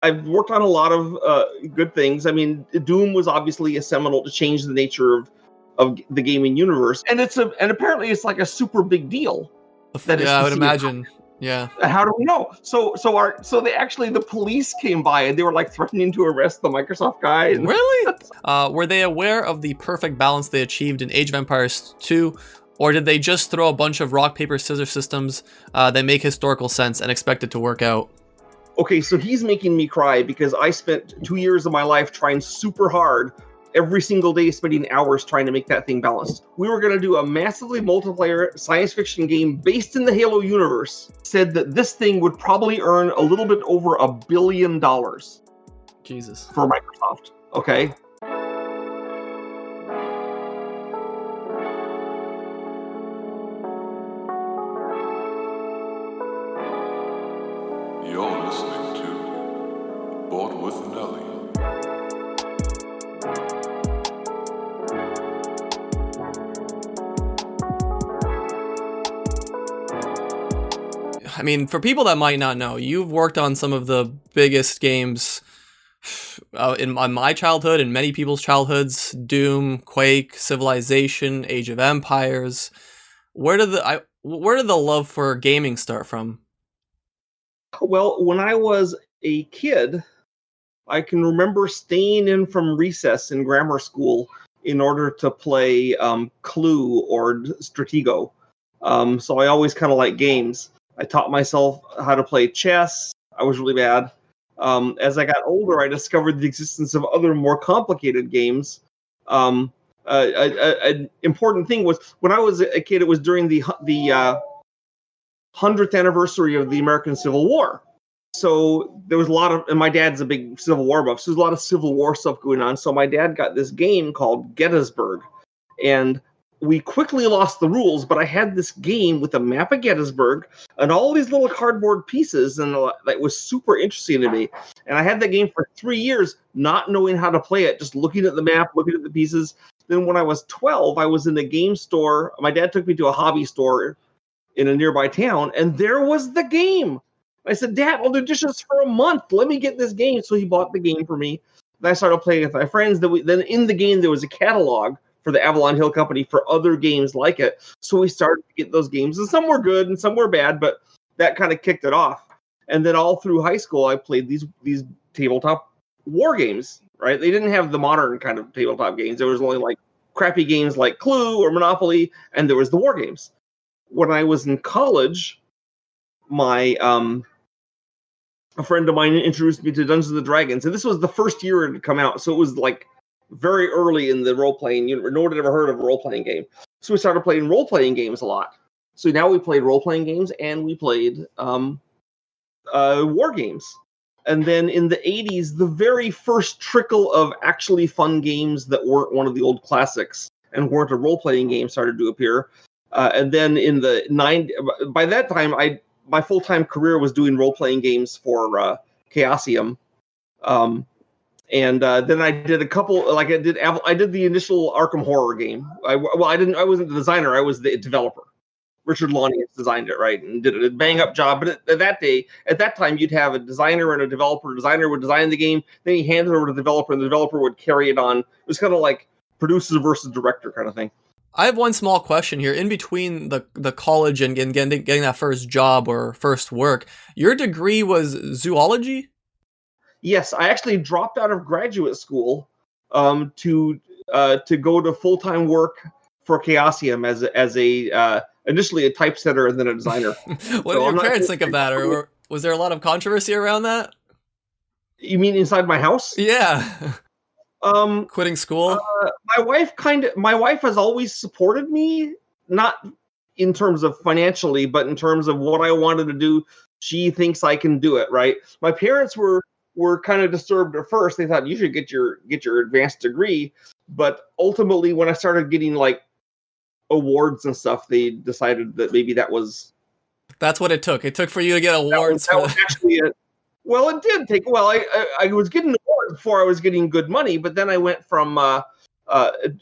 I've worked on a lot of good things. I mean, Doom was obviously a seminal to change the nature of the gaming universe, and apparently it's like a super big deal. I would imagine. Yeah. How do we know? So the police came by and they were like threatening to arrest the Microsoft guy. Really? Were they aware of the perfect balance they achieved in Age of Empires 2, or did they just throw a bunch of rock paper scissors systems that make historical sense and expect it to work out? Okay, so he's making me cry because I spent 2 years of my life trying super hard, every single day spending hours trying to make that thing balanced. We were going to do a massively multiplayer science fiction game based in the Halo universe. Said that this thing would probably earn a little bit over $1 billion. Jesus. For Microsoft, okay? You're listening to Board with Nelly. I mean, for people that might not know, you've worked on some of the biggest games in my childhood and many people's childhoods: Doom, Quake, Civilization, Age of Empires. Where did the love for gaming start from? Well, when I was a kid, I can remember staying in from recess in grammar school in order to play Clue or Stratego. So I always kind of liked games. I taught myself how to play chess. I was really bad. As I got older, I discovered the existence of other more complicated games. An important thing was when I was a kid, it was during the 100th anniversary of the American Civil War. So there was a lot of, and my dad's a big Civil War buff, so there's a lot of Civil War stuff going on. So my dad got this game called Gettysburg, and we quickly lost the rules, but I had this game with a map of Gettysburg and all these little cardboard pieces, and that was super interesting to me. And I had that game for 3 years, not knowing how to play it, just looking at the map, looking at the pieces. Then when I was 12, I was in a game store. My dad took me to a hobby store in a nearby town, and there was the game. I said, Dad, I'll do dishes for a month. Let me get this game. So he bought the game for me. Then I started playing with my friends. Then in the game, there was a catalog for the Avalon Hill Company for other games like it. So we started to get those games, and some were good and some were bad, but that kind of kicked it off. And then all through high school, I played these tabletop war games, right? They didn't have the modern kind of tabletop games. There was only like crappy games like Clue or Monopoly, and there was the war games. When I was in college, my a friend of mine introduced me to Dungeons and Dragons, and this was the first year it had come out, so it was like very early in the role-playing universe. No one had ever heard of a role-playing game. So we started playing role-playing games a lot. So now we played role-playing games, and we played war games. And then in the 80s, the very first trickle of actually fun games that weren't one of the old classics and weren't a role-playing game started to appear. And then in the 90s, by that time, my full-time career was doing role-playing games for Chaosium. And then I did a couple, like I did the initial Arkham Horror game. I wasn't the designer, I was the developer. Richard Lonnie designed it, right, and did a bang-up job. But at that time, you'd have a designer and a developer. The designer would design the game, then he handed it over to the developer, and the developer would carry it on. It was kind of like producer versus director kind of thing. I have one small question here. In between the college and getting that first job or first work, your degree was zoology? Yes, I actually dropped out of graduate school to go to full-time work for Chaosium as a initially a typesetter and then a designer. What did your parents think of that, or was there a lot of controversy around that? You mean inside my house? Yeah. Quitting school? My wife has always supported me, not in terms of financially, but in terms of what I wanted to do. She thinks I can do it, right? My parents were kind of disturbed at first. They thought you should get your advanced degree, but ultimately when I started getting like awards and stuff, they decided that maybe that's what it took. It took for you to get awards. That was actually it. Well, it did take. Well, I was getting awards before I was getting good money, but then I went from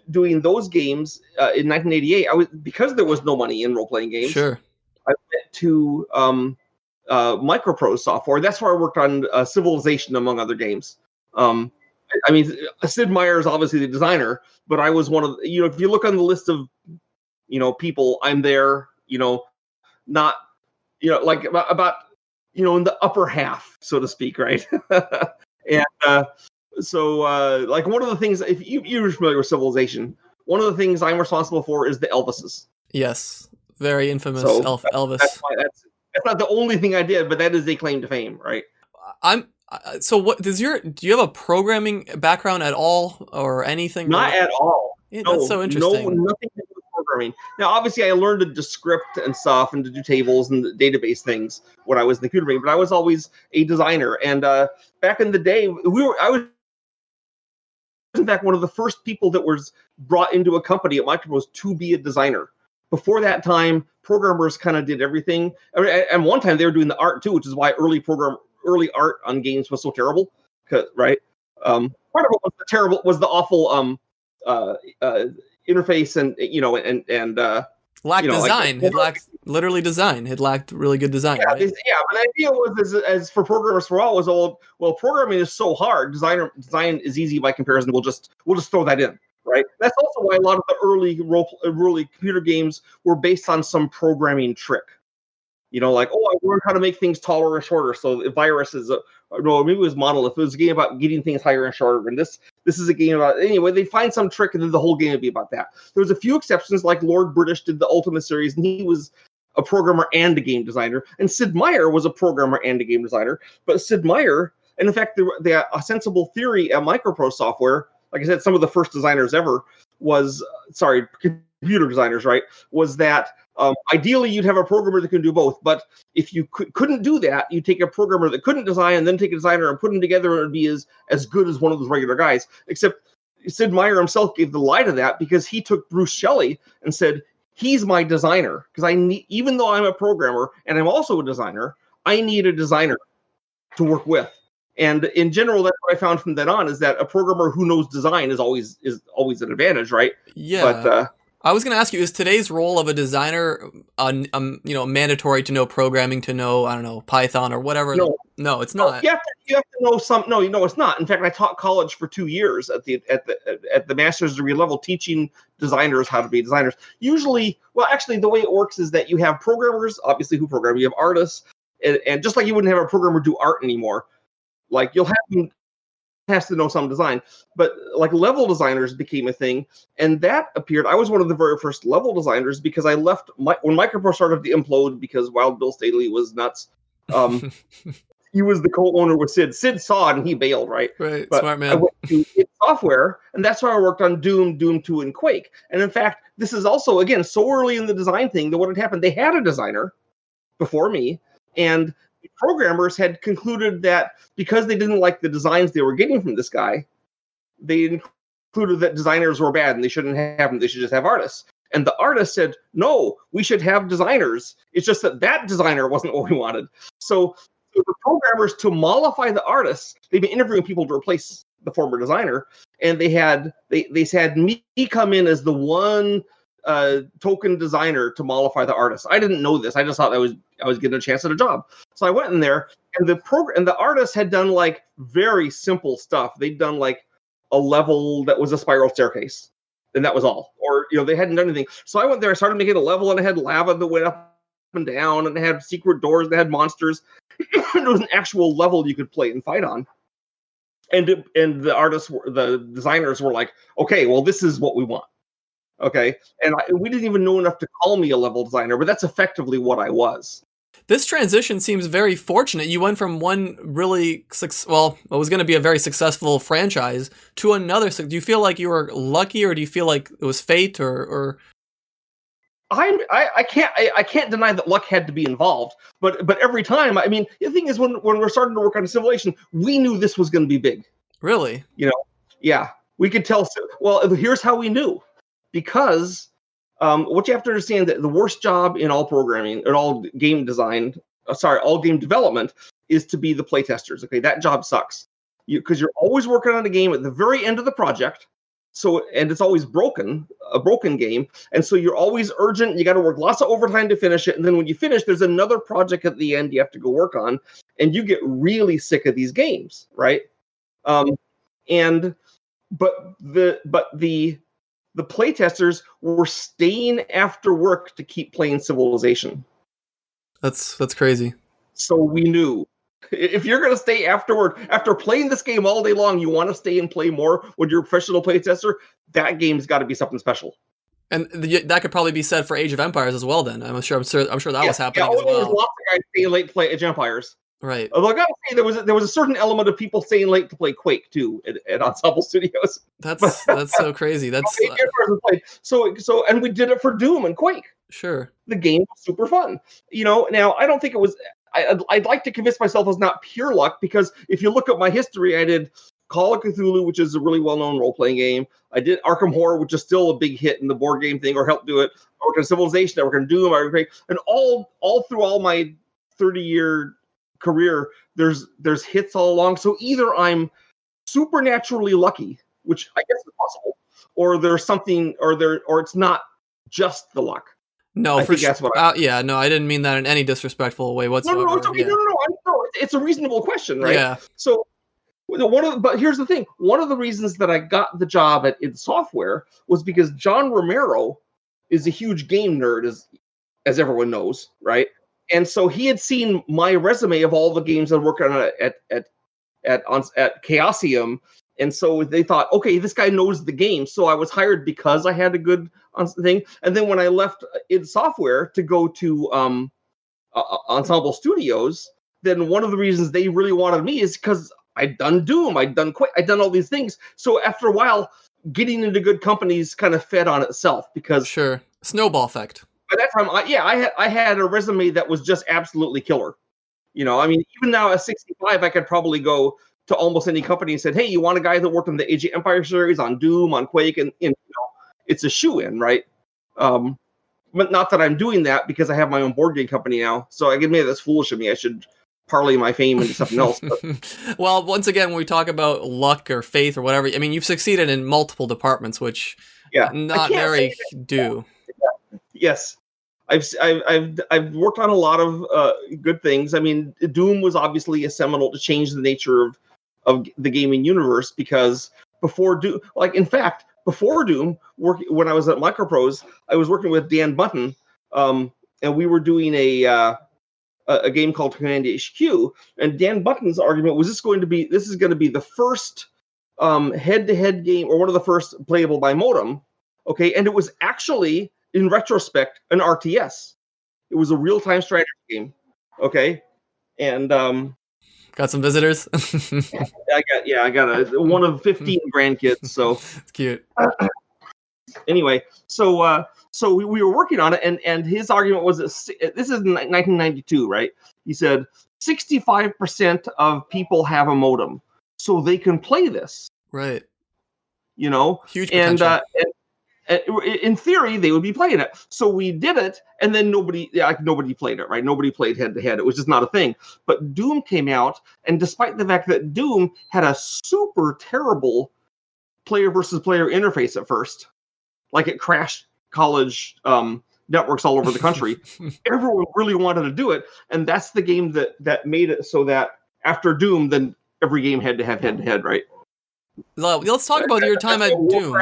doing those games in 1988. Because there was no money in role playing games. Sure. I went to Microprose software. That's where I worked on Civilization, among other games. I mean, Sid Meier is obviously the designer, but I was one of the, if you look on the list of, people, I'm there, not, like about in the upper half, so to speak, right? And so, like one of the things, if you're familiar with Civilization, one of the things I'm responsible for is the Elvises. Yes, very infamous Elvis. That's not the only thing I did, but that is a claim to fame, right? So what do you have a programming background at all or anything? Not at all. Yeah, no, that's so interesting. No, nothing to do with programming. Now, obviously, I learned to script and stuff and to do tables and database things when I was in the computer brain, but I was always a designer. And back in the day, I was in fact one of the first people that was brought into a company at Microprose to be a designer. Before that time, programmers kind of did everything. And one time they were doing the art too, which is why early art on games was so terrible, right? Part of what was terrible was the awful interface and lacked design. It lacked literally design. It lacked really good design. Yeah, right? But the idea was as for programmers for all was well, programming is so hard. Design is easy by comparison. We'll just throw that in. Right. That's also why a lot of the early computer games were based on some programming trick. Like, I learned how to make things taller and shorter. So the virus is maybe it was Monolith. It was a game about getting things higher and shorter. And this is a game about, anyway, they find some trick and then the whole game would be about that. There was a few exceptions, like Lord British did the Ultima series, and he was a programmer and a game designer. And Sid Meier was a programmer and a game designer. But Sid Meier, and in fact, the Ensemble theory at Microprose software, like I said, some of the first designers ever computer designers, right, was that ideally you'd have a programmer that can do both. But if you couldn't do that, you take a programmer that couldn't design and then take a designer and put them together, and it would be as good as one of those regular guys. Except Sid Meier himself gave the lie to that, because he took Bruce Shelley and said, he's my designer. Because even though I'm a programmer and I'm also a designer, I need a designer to work with. And in general, that's what I found from then on, is that a programmer who knows design is always an advantage, right? Yeah. But I was going to ask you, is today's role of a designer, mandatory to know programming, to know, I don't know, Python or whatever? No, it's not. You have to know some. No, it's not. In fact, I taught college for 2 years at the master's degree level, teaching designers how to be designers. Usually, actually, the way it works is that you have programmers, obviously, who program. You have artists, and just like you wouldn't have a programmer do art anymore. Like, you'll have them has to know some design, but like level designers became a thing, and that appeared. I was one of the very first level designers, because I left when Microprose started to implode because Wild Bill Staley was nuts. He was the co-owner with Sid. Sid saw it and he bailed, right? Right, but smart man. I went to id Software, and that's where I worked on Doom 2, and Quake. And in fact, this is also, again, so early in the design thing that what had happened, they had a designer before me, and programmers had concluded that because they didn't like the designs they were getting from this guy, they concluded that designers were bad and they shouldn't have them. They should just have artists. And the artist said, no, we should have designers. It's just that designer wasn't what we wanted. So the programmers, to mollify the artists, they've been interviewing people to replace the former designer. And they had me come in as the one token designer to mollify the artist. I didn't know this. I just thought I was getting a chance at a job. So I went in there, and the artist had done like very simple stuff. They'd done like a level that was a spiral staircase, and that was all. Or they hadn't done anything. So I went there. I started making a level, and it had lava that went up and down, and it had secret doors, and it had monsters. It was an actual level you could play and fight on. And the designers were like, okay, well, this is what we want. Okay, and we didn't even know enough to call me a level designer, but that's effectively what I was. This transition seems very fortunate. You went from one really, what was going to be a very successful franchise to another. Do you feel like you were lucky, or do you feel like it was fate, or? I can't deny that luck had to be involved, but every time, I mean, the thing is, when we're starting to work on Civilization, we knew this was going to be big. Really? Yeah, we could tell. Well, here's how we knew. Because what you have to understand, that the worst job in all programming, in all game all game development, is to be the playtesters. Okay, that job sucks. Because you're always working on a game at the very end of the project. and it's always a broken game. And so you're always urgent. You got to work lots of overtime to finish it. And then when you finish, there's another project at the end you have to go work on. And you get really sick of these games, right? But the playtesters were staying after work to keep playing Civilization. That's crazy. So we knew, if you're going to stay after work, after playing this game all day long, you want to stay and play more when you're a professional playtester, that game's got to be something special. And that could probably be said for Age of Empires as well. Then I'm sure that was happening as well. There was lots of guys staying late to play Age of Empires. Right. Although I gotta say, there was a certain element of people staying late to play Quake too at Ensemble Studios. That's so crazy. That's and we did it for Doom and Quake. Sure. The game was super fun. Now I don't think it was. I'd like to convince myself it was not pure luck, because if you look at my history, I did Call of Cthulhu, which is a really well-known role-playing game. I did Arkham Horror, which is still a big hit in the board game thing, or helped do it. I worked on Civilization, I worked on Doom, and all through all my 30-year career, there's hits all along. So either I'm supernaturally lucky, which I guess is possible, or there's something, or it's not just the luck. No, that's what I didn't mean that in any disrespectful way whatsoever. No, it's okay. Yeah. No, it's a reasonable question, right? Yeah. So but here's the thing. One of the reasons that I got the job at id Software was because John Romero is a huge game nerd, as everyone knows, right? And so he had seen my resume of all the games I worked on at Chaosium, and so they thought, okay, this guy knows the game. So I was hired because I had a good thing. And then when I left id Software to go to Ensemble Studios, then one of the reasons they really wanted me is because I'd done Doom, I'd done Quake, I'd done all these things. So after a while, getting into good companies kind of fed on itself, because sure, snowball effect. By that time, I had a resume that was just absolutely killer. I mean, even now at 65, I could probably go to almost any company and said, "Hey, you want a guy that worked on the Age of Empire series, on Doom, on Quake," and it's a shoe-in, right? But not that I'm doing that, because I have my own board game company now. So I get maybe that's foolish of me. I should parlay my fame into something else. But. Well, once again, when we talk about luck or faith or whatever, I mean, you've succeeded in multiple departments, which not very do. Yes, I've worked on a lot of good things. I mean, Doom was obviously a seminal to change the nature of the gaming universe, because before Doom, before Doom, when I was at Microprose, I was working with Dan Button, and we were doing a game called Command HQ. And Dan Button's argument was, this is going to be the first head-to-head game, or one of the first playable by modem. Okay, and it was actually, in retrospect, an RTS. It was a real-time strategy game. Okay, and got some visitors. I got one of 15 grandkids. So it's cute. Anyway, so we were working on it, and his argument was this is in 1992, right? He said 65% of people have a modem, so they can play this. Right. Huge potential. And in theory, they would be playing it. So we did it, and then nobody played it, right? Nobody played head-to-head. It was just not a thing. But Doom came out, and despite the fact that Doom had a super terrible player versus player interface at first, like it crashed college networks all over the country, everyone really wanted to do it, and that's the game that made it so that after Doom, then every game had to have head-to-head, right? Let's talk about your time at Doom.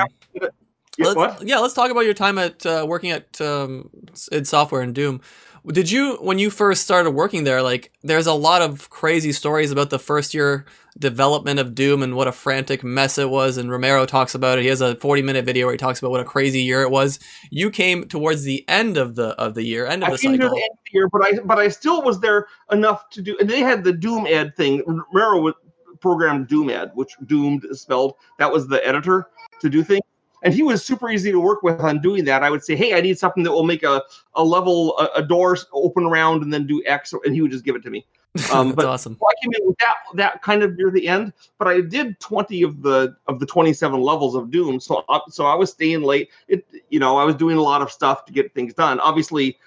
Let's talk about your time at working at id Software and Doom. Did you, when you first started working there, there's a lot of crazy stories about the first year development of Doom and what a frantic mess it was, and Romero talks about it. He has a 40-minute video where he talks about what a crazy year it was. You came towards the end of the year, end of the cycle. I came to the end of the year, but I still was there enough to do, and they had the Doom Ed thing. Romero programmed Doom Ed, which doomed is spelled. That was the editor to do things. And he was super easy to work with on doing that. I would say, hey, I need something that will make a level, a door open around and then do X, and he would just give it to me. That's awesome. I came in with that kind of near the end, but I did 20 of the 27 levels of Doom. So I was staying late. I was doing a lot of stuff to get things done. Obviously,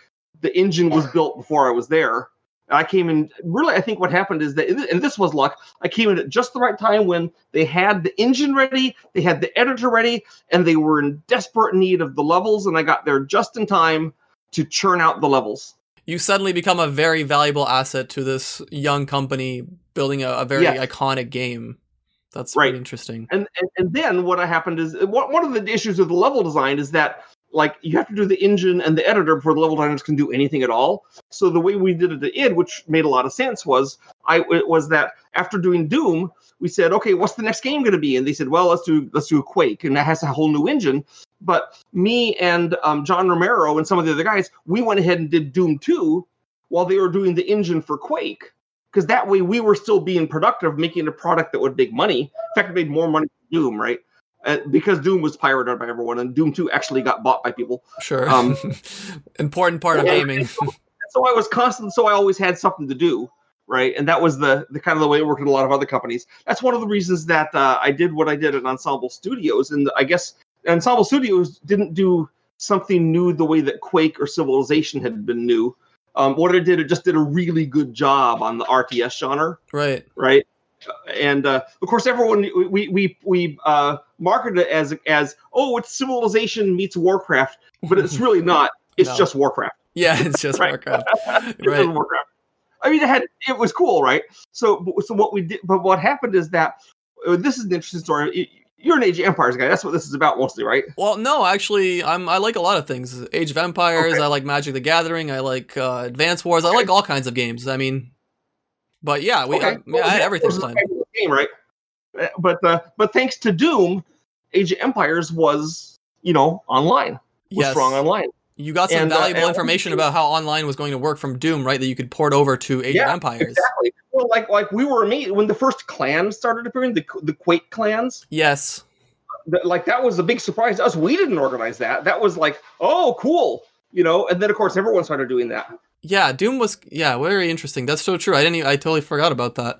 the engine was built before I was there, I came in, really, I think what happened is that, and this was luck, I came in at just the right time when they had the engine ready, they had the editor ready, and they were in desperate need of the levels, and I got there just in time to churn out the levels. You suddenly become a very valuable asset to this young company building a very iconic game. That's right. Really interesting. And then what happened is, one of the issues with the level design is that, like, you have to do the engine and the editor before the level designers can do anything at all. So the way we did it at id, which made a lot of sense, was that after doing Doom, we said, okay, what's the next game going to be? And they said, well, let's do a Quake, and that has a whole new engine. But me and John Romero and some of the other guys, we went ahead and did Doom 2 while they were doing the engine for Quake, because that way we were still being productive, making a product that would make money. In fact, it made more money than Doom, right? Because Doom was pirated by everyone, and Doom 2 actually got bought by people. Sure. Important part of gaming. So I was constant, so I always had something to do, right? And that was the kind of the way it worked at a lot of other companies. That's one of the reasons that I did what I did at Ensemble Studios. And I guess Ensemble Studios didn't do something new the way that Quake or Civilization had been new. What it did, it just did a really good job on the RTS genre. Right. And of course, everyone we marketed it as it's Civilization meets Warcraft, but it's really not. It's just Warcraft. Yeah, it's just Warcraft. Right. Warcraft. I mean, it was cool, right? So what we did, but what happened is that this is an interesting story. You're an Age of Empires guy. That's what this is about mostly, right? Well, no, actually, I like a lot of things. Age of Empires. Okay. I like Magic the Gathering. I like Advance Wars. I like all kinds of games. I mean, but yeah, I had everything planned. Game, right? But thanks to Doom, Age of Empires was online. Was strong online. You got some valuable information about how online was going to work from Doom, right? That you could port over to Age of Empires. Exactly. Well, like we were amazed when the first clans started appearing, the Quake clans. Yes. That was a big surprise to us. We didn't organize that. That was like, oh, cool, And then of course everyone started doing that. Yeah, Doom was very interesting. That's so true. I totally forgot about that.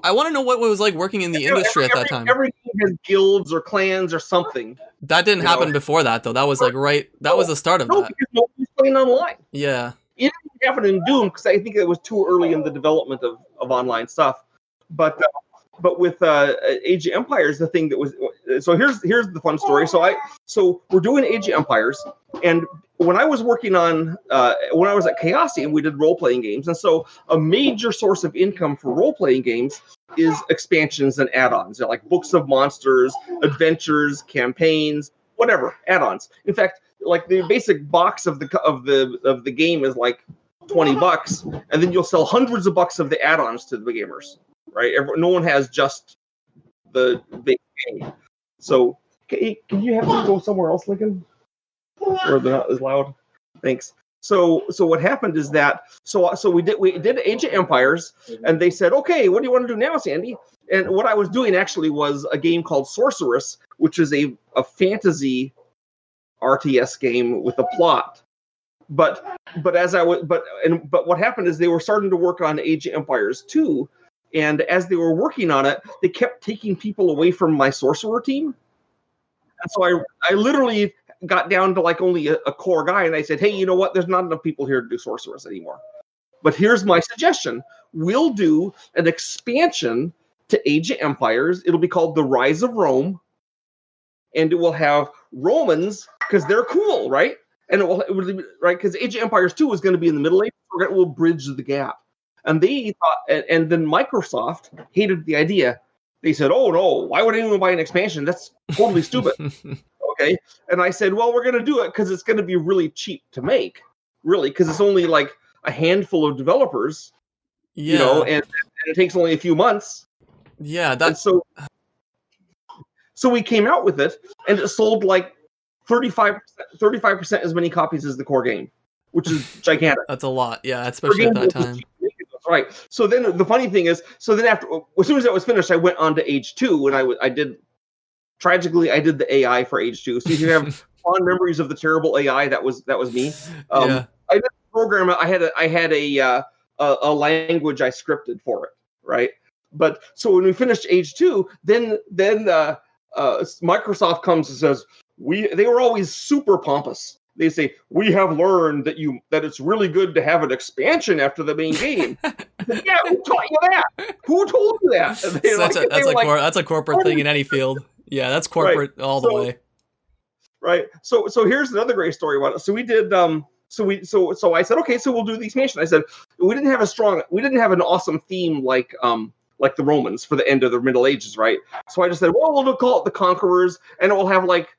I want to know what it was like working in the industry at that time. Every game has guilds or clans or something. That didn't happen before that, though. That was that was the start of that. Because nobody's playing online. Yeah. It didn't happen in Doom because I think it was too early in the development of online stuff. But with Age of Empires, the thing that was so here's the fun story. So we're doing Age of Empires, and when I was working on when I was at Chaosium, we did role playing games, and so a major source of income for role playing games is expansions and add-ons. They're like books of monsters, adventures, campaigns, whatever add-ons. In fact, like the basic box of the game is like $20, and then you'll sell hundreds of bucks of the add-ons to the gamers. Right? No one has just the big game. So, can you have them go somewhere else, Lincoln? Or they're not as loud? Thanks. So what happened is that we did Age of Empires, and they said, okay, what do you want to do now, Sandy? And what I was doing actually was a game called Sorceress, which is a fantasy RTS game with a plot. But what happened is they were starting to work on Age of Empires 2. And as they were working on it, they kept taking people away from my sorcerer team. And so I literally got down to like only a core guy, and I said, hey, you know what? There's not enough people here to do sorceress anymore. But here's my suggestion. We'll do an expansion to Age of Empires. It'll be called The Rise of Rome. And it will have Romans, because they're cool, right? And it will be, right, because Age of Empires 2 is going to be in the Middle Ages. We'll bridge the gap. And they thought, and then Microsoft hated the idea. They said, "Oh no, why would anyone buy an expansion? That's totally stupid." Okay, and I said, "Well, we're going to do it because it's going to be really cheap to make, really, because it's only like a handful of developers, and it takes only a few months." Yeah, that's so we came out with it, and it sold like 35% as many copies as the core game, which is gigantic. That's a lot, yeah, especially at that time. Right. So then the funny thing is, after, as soon as that was finished, I went on to Age 2, and I did the AI for Age 2. So if you have fond memories of the terrible AI, that was me. Yeah. I did program. I had a language I scripted for it, right? But so when we finished Age 2, then Microsoft comes and says they were always super pompous. they say, we have learned that it's really good to have an expansion after the main game. I said, yeah, who taught you that? Who told you that? That's a corporate thing in any field. Yeah, that's corporate all the way. Right. So here's another great story about it. So we did so I said, okay, so we'll do the expansion. I said we didn't have an awesome theme like the Romans for the end of the Middle Ages, right? So I just said, well, we'll call it the Conquerors, and it will have like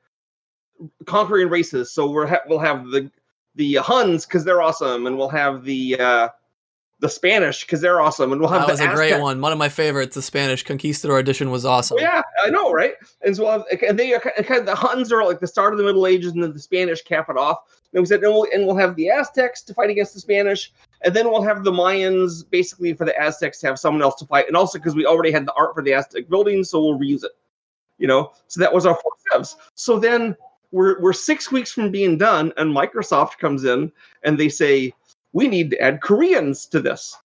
conquering races. So we'll have the Huns because they're awesome, and we'll have the Spanish because they're awesome, and we'll have that was a Aztec. great one of my favorites. The Spanish Conquistador edition was awesome. Yeah, I know, right? And so the Huns are like the start of the Middle Ages, and then the Spanish cap it off. And we said, we'll have the Aztecs to fight against the Spanish, and then we'll have the Mayans basically for the Aztecs to have someone else to fight, and also because we already had the art for the Aztec buildings, so we'll reuse it. So that was our 4 civs. So then we're 6 weeks from being done, and Microsoft comes in and they say, we need to add Koreans to this.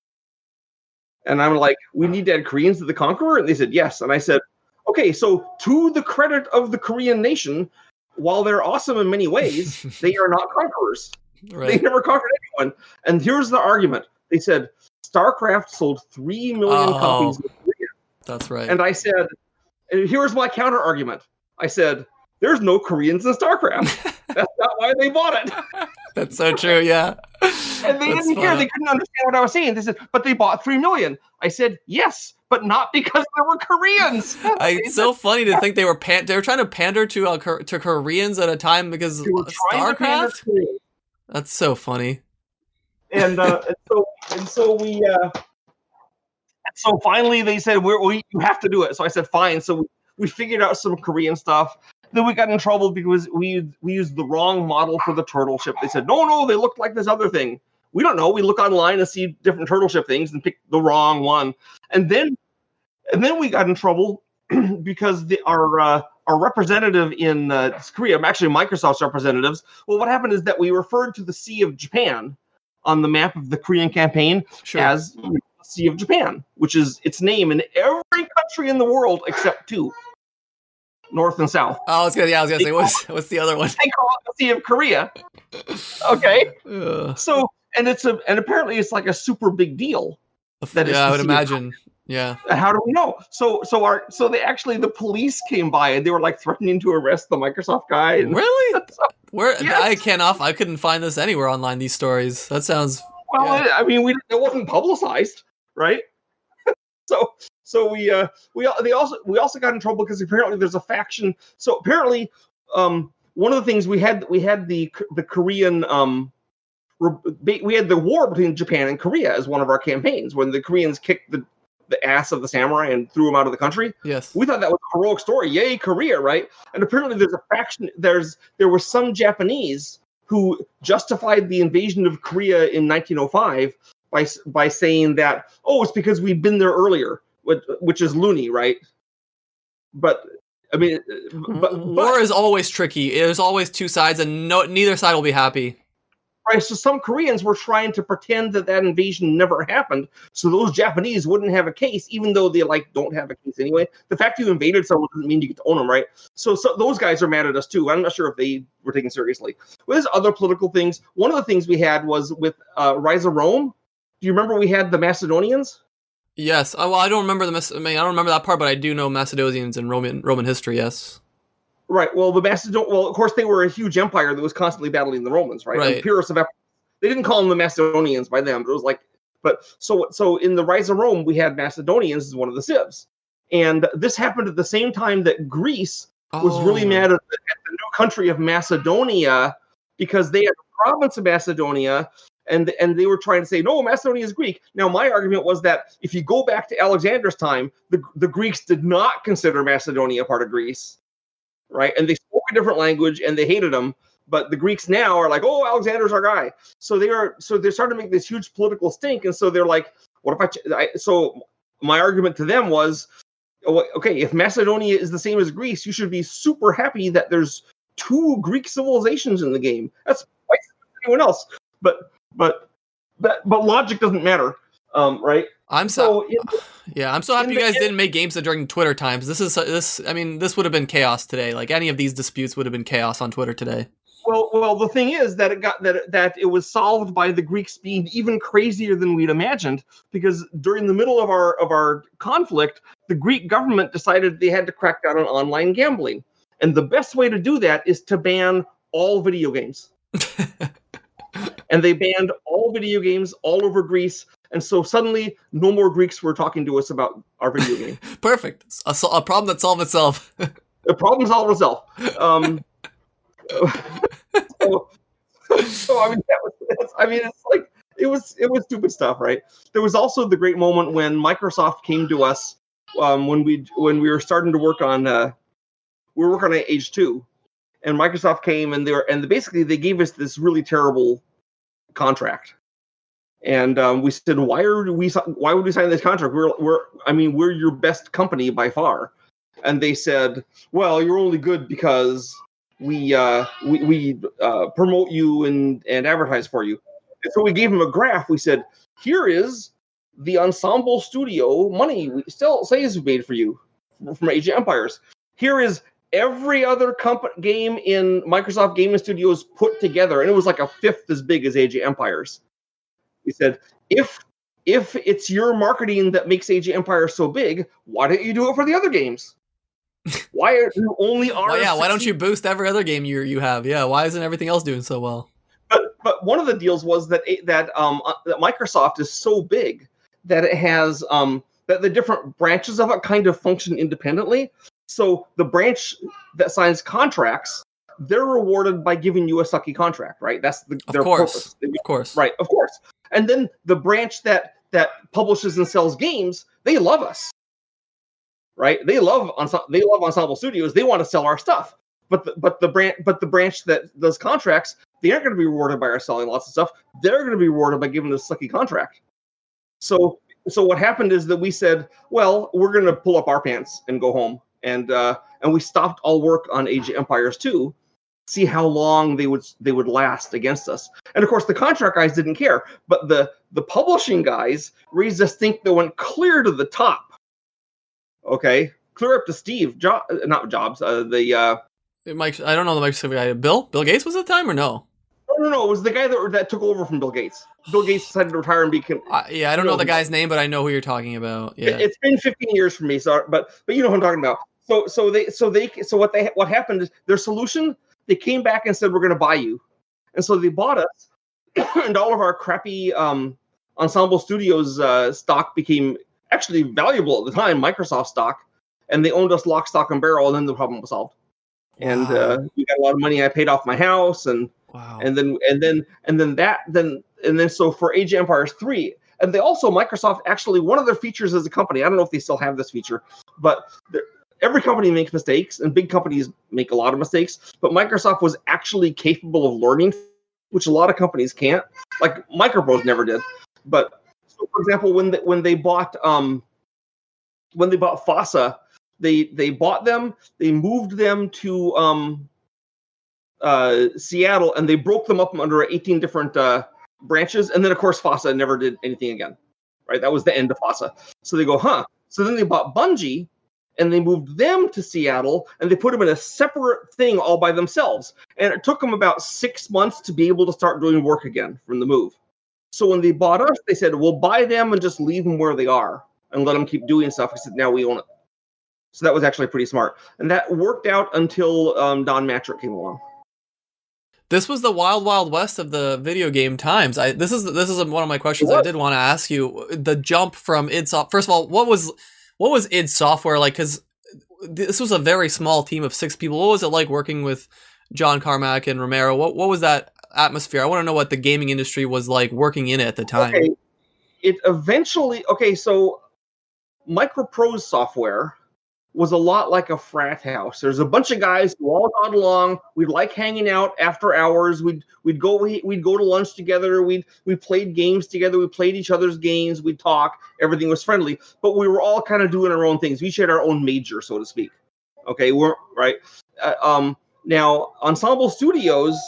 And I'm like, we need to add Koreans to the Conqueror? And they said, yes. And I said, okay, so to the credit of the Korean nation, while they're awesome in many ways, they are not conquerors. Right. They never conquered anyone. And here's the argument. They said, StarCraft sold 3 million copies in Korea. That's right. And I said, and here's my counter argument. I said, there's no Koreans in StarCraft. That's not why they bought it. That's so true, yeah. And they didn't care. They couldn't understand what I was saying. They said, but they bought 3 million. I said, yes, but not because there were Koreans. It's so funny to think they were trying to pander to Koreans at a time because StarCraft. That's so funny. And so finally they said, you have to do it. So I said, fine. So we figured out some Korean stuff. Then we got in trouble because we used the wrong model for the turtle ship. They said, no, they looked like this other thing. We don't know. We look online and see different turtle ship things and pick the wrong one. And then we got in trouble because our representative in Korea, actually Microsoft's representatives, well, what happened is that we referred to the Sea of Japan on the map of the Korean campaign as the Sea of Japan, which is its name in every country in the world except 2. North and South. Oh, I was gonna say, what's the other one? They call it the Sea of Korea. Okay. So, and apparently it's like a super big deal. I would imagine. Yeah. How do we know? So the police came by and they were like threatening to arrest the Microsoft guy. Really? Where? Yes. I couldn't find this anywhere online. These stories. That sounds. Well, yeah. I mean, it wasn't publicized, right? So we also got in trouble because apparently there's a faction. So apparently, one of the things we had the Korean we had the war between Japan and Korea as one of our campaigns when the Koreans kicked the ass of the samurai and threw them out of the country. Yes, we thought that was a heroic story. Yay, Korea, right? And apparently there's a faction. There were some Japanese who justified the invasion of Korea in 1905 by saying that it's because we'd been there earlier. Which is loony, right? But I mean, war is always tricky. There's always 2 sides, and neither side will be happy. Right. So some Koreans were trying to pretend that invasion never happened, so those Japanese wouldn't have a case, even though they don't have a case anyway. The fact you invaded someone doesn't mean you get to own them, right? So those guys are mad at us too. I'm not sure if they were taken seriously. Well, there's other political things. One of the things we had was with Rise of Rome. Do you remember we had the Macedonians? Yes. Well, I don't remember I don't remember that part, but I do know Macedonians in Roman history. Yes. Right. Well, of course, they were a huge empire that was constantly battling the Romans, right? Right. And Pyrrhus of Ephesus. They didn't call them the Macedonians by them, but it was like. But so in the Rise of Rome, we had Macedonians as one of the civs, and this happened at the same time that Greece was really mad at the new country of Macedonia because they had the province of Macedonia. And they were trying to say, no, Macedonia is Greek. Now, my argument was that if you go back to Alexander's time, the Greeks did not consider Macedonia part of Greece, right? And they spoke a different language, and they hated him. But the Greeks now are like, Alexander's our guy. So they're starting to make this huge political stink. And so they're like, what if so my argument to them was, okay, if Macedonia is the same as Greece, you should be super happy that there's 2 Greek civilizations in the game. That's twice anyone else. But logic doesn't matter, right? I'm so happy you guys didn't make games during Twitter times. This would have been chaos today. Like any of these disputes would have been chaos on Twitter today. Well, the thing is that it was solved by the Greeks being even crazier than we'd imagined, because during the middle of our conflict, the Greek government decided they had to crack down on online gambling, and the best way to do that is to ban all video games. And they banned all video games all over Greece, and so suddenly no more Greeks were talking to us about our video game. Perfect. A problem that solved itself. The problem solved itself. So I mean, it's like it was stupid stuff, right? There was also the great moment when Microsoft came to us when we were starting to work on we were working on Age 2, and Microsoft came and basically they gave us this really terrible contract, and we said, why would we sign this contract? We're your best company by far, and they said, well, you're only good because we promote you and advertise for you. And so we gave them a graph. We said, here is the Ensemble Studio money we still say is made for you from Age of Empires. Here is every other game in Microsoft Gaming Studios put together, and it was like a fifth as big as Age of Empires. We said, if it's your marketing that makes Age of Empires so big, why don't you do it for the other games? Why are you only ours? Well, yeah, why don't you boost every other game you have? Yeah, why isn't everything else doing so well? But one of the deals was that Microsoft is so big that it has that the different branches of it kind of function independently. So the branch that signs contracts, they're rewarded by giving you a sucky contract, right? That's their purpose. Of course. Right, of course. And then the branch that publishes and sells games, they love us. Right? They love Ensemble Studios. They want to sell our stuff. But the branch that does contracts, they aren't going to be rewarded by our selling lots of stuff. They're going to be rewarded by giving us a sucky contract. So what happened is that we said, well, we're going to pull up our pants and go home. And we stopped all work on Age of Empires 2, see how long they would last against us. And of course, the contract guys didn't care, but the publishing guys raised a stink that went clear to the top. Okay, clear up to Steve, not Jobs. Mike, I don't know the Microsoft guy. Bill Gates was at the time or no? No. It was the guy that took over from Bill Gates. Bill Gates decided to retire and became. I don't know the guy's name, but I know who you're talking about. Yeah, it's been 15 years for me. So, but you know who I'm talking about. So what happened is their solution. They came back and said, we're going to buy you, and so they bought us, and all of our crappy Ensemble Studios stock became actually valuable at the time, Microsoft stock, and they owned us lock, stock, and barrel, and then the problem was solved. And we got a lot of money. I paid off my house, and then so for Age of Empires 3, and they also Microsoft actually one of their features as a company. I don't know if they still have this feature, but every company makes mistakes, and big companies make a lot of mistakes. But Microsoft was actually capable of learning, which a lot of companies can't. Like Microprose never did, but. So for example, when they bought FOSSA, they bought them, they moved them to Seattle, and they broke them up under 18 different branches, and then of course FOSSA never did anything again. Right, that was the end of FOSSA. So they go, huh? So then they bought Bungie, and they moved them to Seattle, and they put them in a separate thing all by themselves. And it took them about 6 months to be able to start doing work again from the move. So when they bought us, they said, we'll buy them and just leave them where they are and let them keep doing stuff. I said, now we own it. So that was actually pretty smart. And that worked out until Don Matrick came along. This was the wild, wild west of the video game times. This is one of my questions I did want to ask you. The jump from id Software. First of all, what was id Software like? Because this was a very small team of 6 people. What was it like working with John Carmack and Romero? What was that atmosphere? I want to know what the gaming industry was like working in it at the time. So Microprose Software was a lot like a frat house. There's a bunch of guys who all got along. We'd like hanging out after hours. We'd go to lunch together. We played games together. We played each other's games. We'd talk. Everything was friendly, but we were all kind of doing our own things. We each had our own major, so to speak. Okay, we're right. Now Ensemble Studios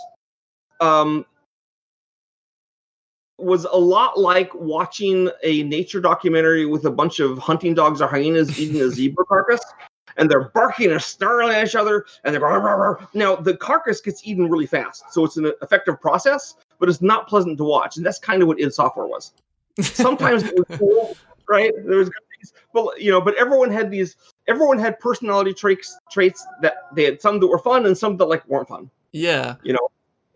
was a lot like watching a nature documentary with a bunch of hunting dogs or hyenas eating a zebra carcass. and they're barking and snarling at each other, and they're going, rah, rah, rah. Now, the carcass gets eaten really fast, so it's an effective process, but it's not pleasant to watch, and that's kind of what id Software was. Sometimes it was cool, right? There was good things, but everyone had personality traits that they had some that were fun and some that weren't fun. Yeah.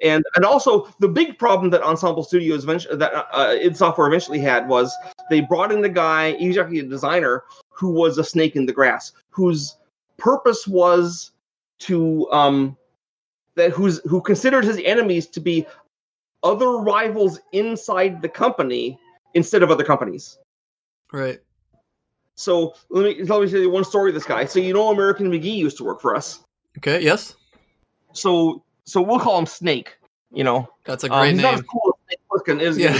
And also the big problem that Ensemble Studios id Software eventually had was they brought in a guy, he was actually a designer, who was a snake in the grass, whose purpose was to who considered his enemies to be other rivals inside the company instead of other companies. Right. So let me tell you one story of this guy. So American McGee used to work for us. Okay. Yes. So we'll call him Snake. That's a great he's name. Not as cool as Snake Plissken is. Yeah.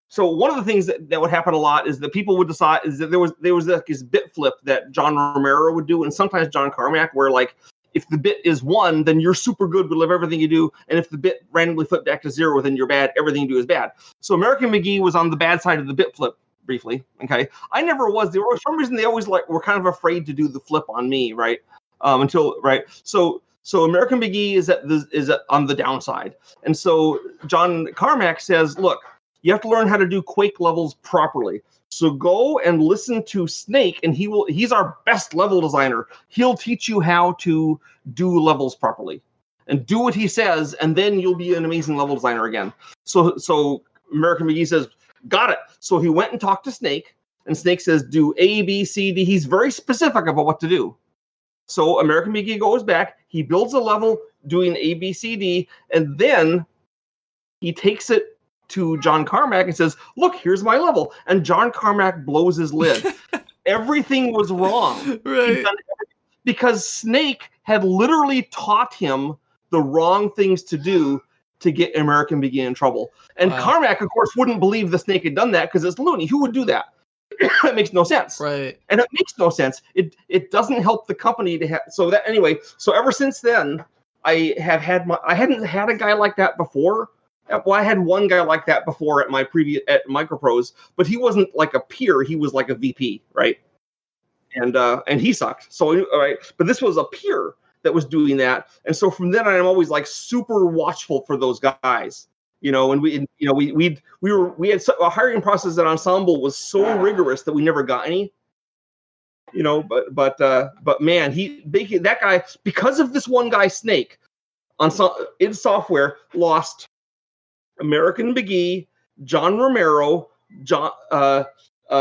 So one of the things that would happen a lot is that people would decide is that there was this bit flip that John Romero would do, and sometimes John Carmack, where if the bit is 1, then you're super good, we love everything you do, and if the bit randomly flipped back to 0, then you're bad, everything you do is bad. So American McGee was on the bad side of the bit flip briefly. Okay, I never was. For some reason they always were kind of afraid to do the flip on me, right? So American McGee is on the downside, and so John Carmack says, look, you have to learn how to do Quake levels properly. So go and listen to Snake, and he's our best level designer. He'll teach you how to do levels properly and do what he says, and then you'll be an amazing level designer again. So American McGee says, got it. So he went and talked to Snake, and Snake says, do A, B, C, D. He's very specific about what to do. So American McGee goes back, he builds a level doing A, B, C, D, and then he takes it to John Carmack and says, look, here's my level. And John Carmack blows his lid. Everything was wrong. Right. Because Snake had literally taught him the wrong things to do to get American McGee in trouble. And Carmack, of course, wouldn't believe the Snake had done that because it's loony. Who would do that? That makes no sense. Right. And it makes no sense. It doesn't help the company to have. So ever since then, I hadn't had a guy like that before. Well, I had one guy like that before at Microprose, but he wasn't like a peer. He was like a VP, right? And he sucked. So, all right, but this was a peer that was doing that, and so from then on, I'm always super watchful for those guys, And we had a hiring process at Ensemble was so rigorous that we never got any, But man, that guy, because of this one guy, Snake, id Software lost American McGee, John Romero,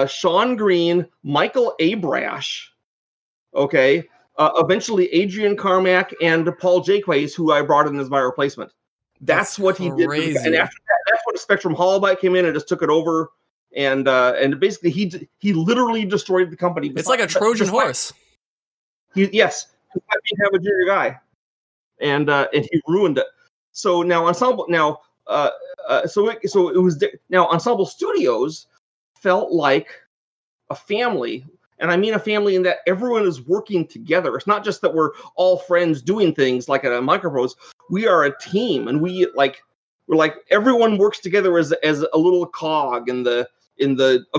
Sean Green, Michael Abrash, eventually Adrian Carmack and Paul Jaques, who I brought in as my replacement. That's what he did. And after that, that's when Spectrum Holobyte came in and just took it over. And basically he literally destroyed the company. It's like a Trojan horse. Yes, he have a junior guy, and he ruined it. So now Ensemble Ensemble Studios felt like a family, and I mean a family in that everyone is working together. It's not just that we're all friends doing things like at a Microprose. We are a team, and we're everyone works together as a little cog in a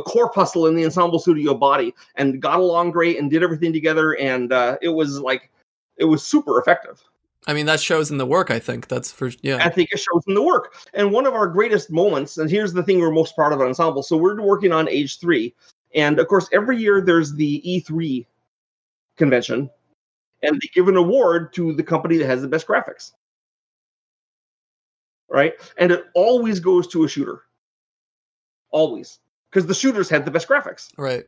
corpuscle in the Ensemble Studio body, and got along great and did everything together, and it was super effective. I mean, that shows in the work, I think. I think it shows in the work. And one of our greatest moments, and here's the thing we're most proud of at Ensemble. So we're working on Age 3. And, of course, every year there's the E3 convention. And they give an award to the company that has the best graphics. Right? And it always goes to a shooter. Always. Because the shooters had the best graphics. Right.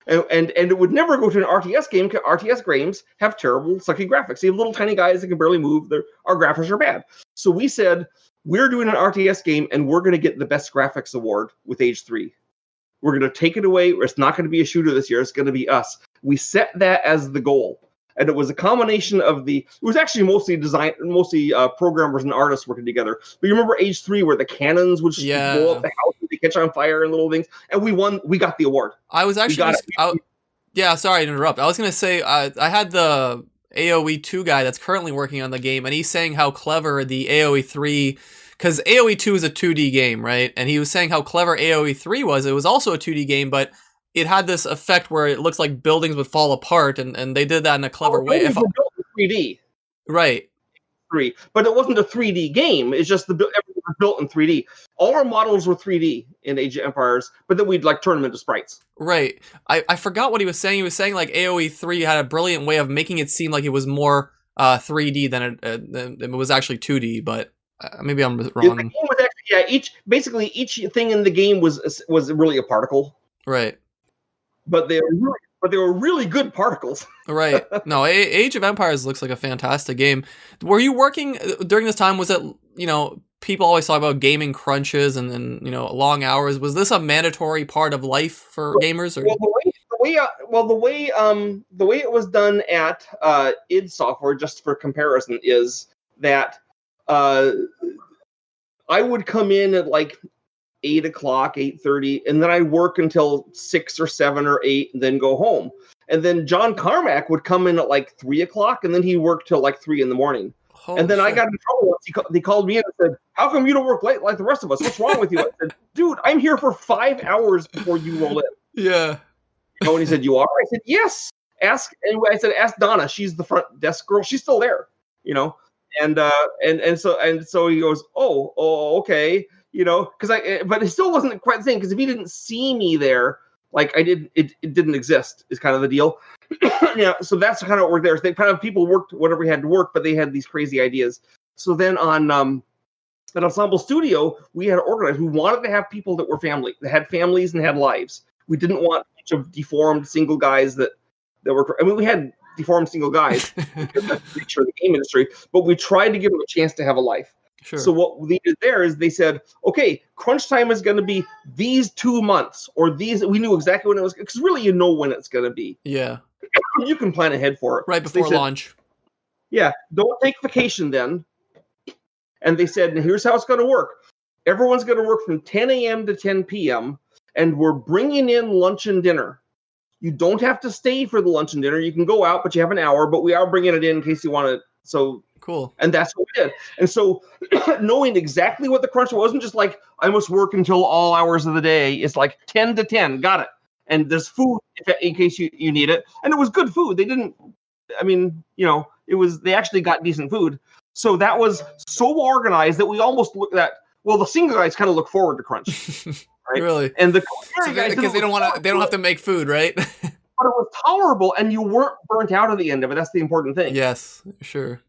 And it would never go to an RTS game because RTS games have terrible, sucky graphics. They have little tiny guys that can barely move. Our graphics are bad. So we said, we're doing an RTS game, and we're going to get the best graphics award with Age 3. We're going to take it away. It's not going to be a shooter this year. It's going to be us. We set that as the goal. And it was a combination of it was actually mostly programmers and artists working together. But you remember Age 3 where the cannons would blow up the house and they catch on fire and little things. And we won. We got the award. I was actually... sorry to interrupt. I was going to say, I had the AoE2 guy that's currently working on the game, and he's saying how clever the AoE3... Because AoE2 is a 2D game, right? And he was saying how clever AoE3 was. It was also a 2D game, but it had this effect where it looks like buildings would fall apart, and they did that in a clever way. Buildings were built in 3D. Right. But it wasn't a 3D game. It's just everything was built in 3D. All our models were 3D in Age of Empires, but then we'd like turn them into sprites. Right. I forgot what he was saying. He was saying like AoE3 had a brilliant way of making it seem like it was more 3D than it was actually 2D, but maybe I'm wrong. The game was actually, each thing in the game was really a particle. Right. But they were really good particles. Right. No, Age of Empires looks like a fantastic game. Were you working during this time? Was it, people always talk about gaming crunches and then, long hours. Was this a mandatory part of life for gamers? Or? Well, the way it was done at id Software, just for comparison, is that I would come in at like 8 o'clock, 8:30, and then I'd work until 6 or 7 or 8, and then go home. And then John Carmack would come in at like 3 o'clock, and then he worked till like 3 in the morning. And then I got in trouble once. He called me in and said, "How come you don't work late like the rest of us? What's wrong with you?" I said, "Dude, I'm here for 5 hours before you roll in." Yeah. And he said, "You are?" I said, "Yes." Ask Donna. She's the front desk girl. She's still there, And so he goes, "Oh, okay." But it still wasn't quite the same, because if he didn't see me there, like I did, it didn't exist, is kind of the deal. So that's kind of what worked there. They kind of, people worked whatever we had to work, but they had these crazy ideas. So then on at Ensemble Studio, we had organized. We wanted to have people that were that had families and had lives. We didn't want a bunch of deformed single guys that were. I mean, we had deformed single guys because that's the nature of the game industry, but we tried to give them a chance to have a life. Sure. So what they did there is they said, okay, crunch time is going to be these 2 months, or these. We knew exactly when it was, because really when it's going to be. Yeah. You can plan ahead for it. Right before launch. Yeah. Don't take vacation then. And they said, here's how it's going to work. Everyone's going to work from 10 a.m. to 10 p.m. and we're bringing in lunch and dinner. You don't have to stay for the lunch and dinner. You can go out, but you have an hour, but we are bringing it in case you want to. So cool. And that's what we did. And so knowing exactly what the crunch wasn't just like, I must work until all hours of the day. It's like 10 to 10. Got it. And there's food in case you need it. And it was good food. They didn't, they actually got decent food. So that was so organized that we almost looked at, well, the single guys kind of look forward to crunch. Right? Really? And the guys, because they don't have to make food, right? But it was tolerable, and you weren't burnt out at the end of it. That's the important thing. Yes, sure.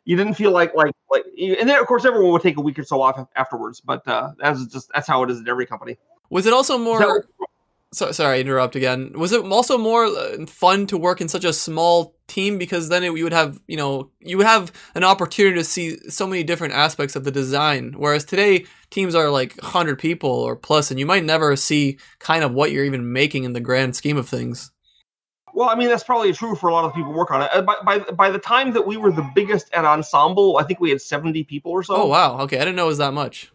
You didn't feel like, and then of course everyone would take a week or so off afterwards. But that's how it is at every company. Was it also more? Sorry, I interrupt again. Was it also more fun to work in such a small team, because then you would have an opportunity to see so many different aspects of the design, whereas today teams are like 100 people or plus, and you might never see kind of what you're even making in the grand scheme of things. Well, I mean, that's probably true for a lot of people who work on it. By the time that we were the biggest at Ensemble, I think we had 70 people or so. Oh wow, okay, I didn't know it was that much.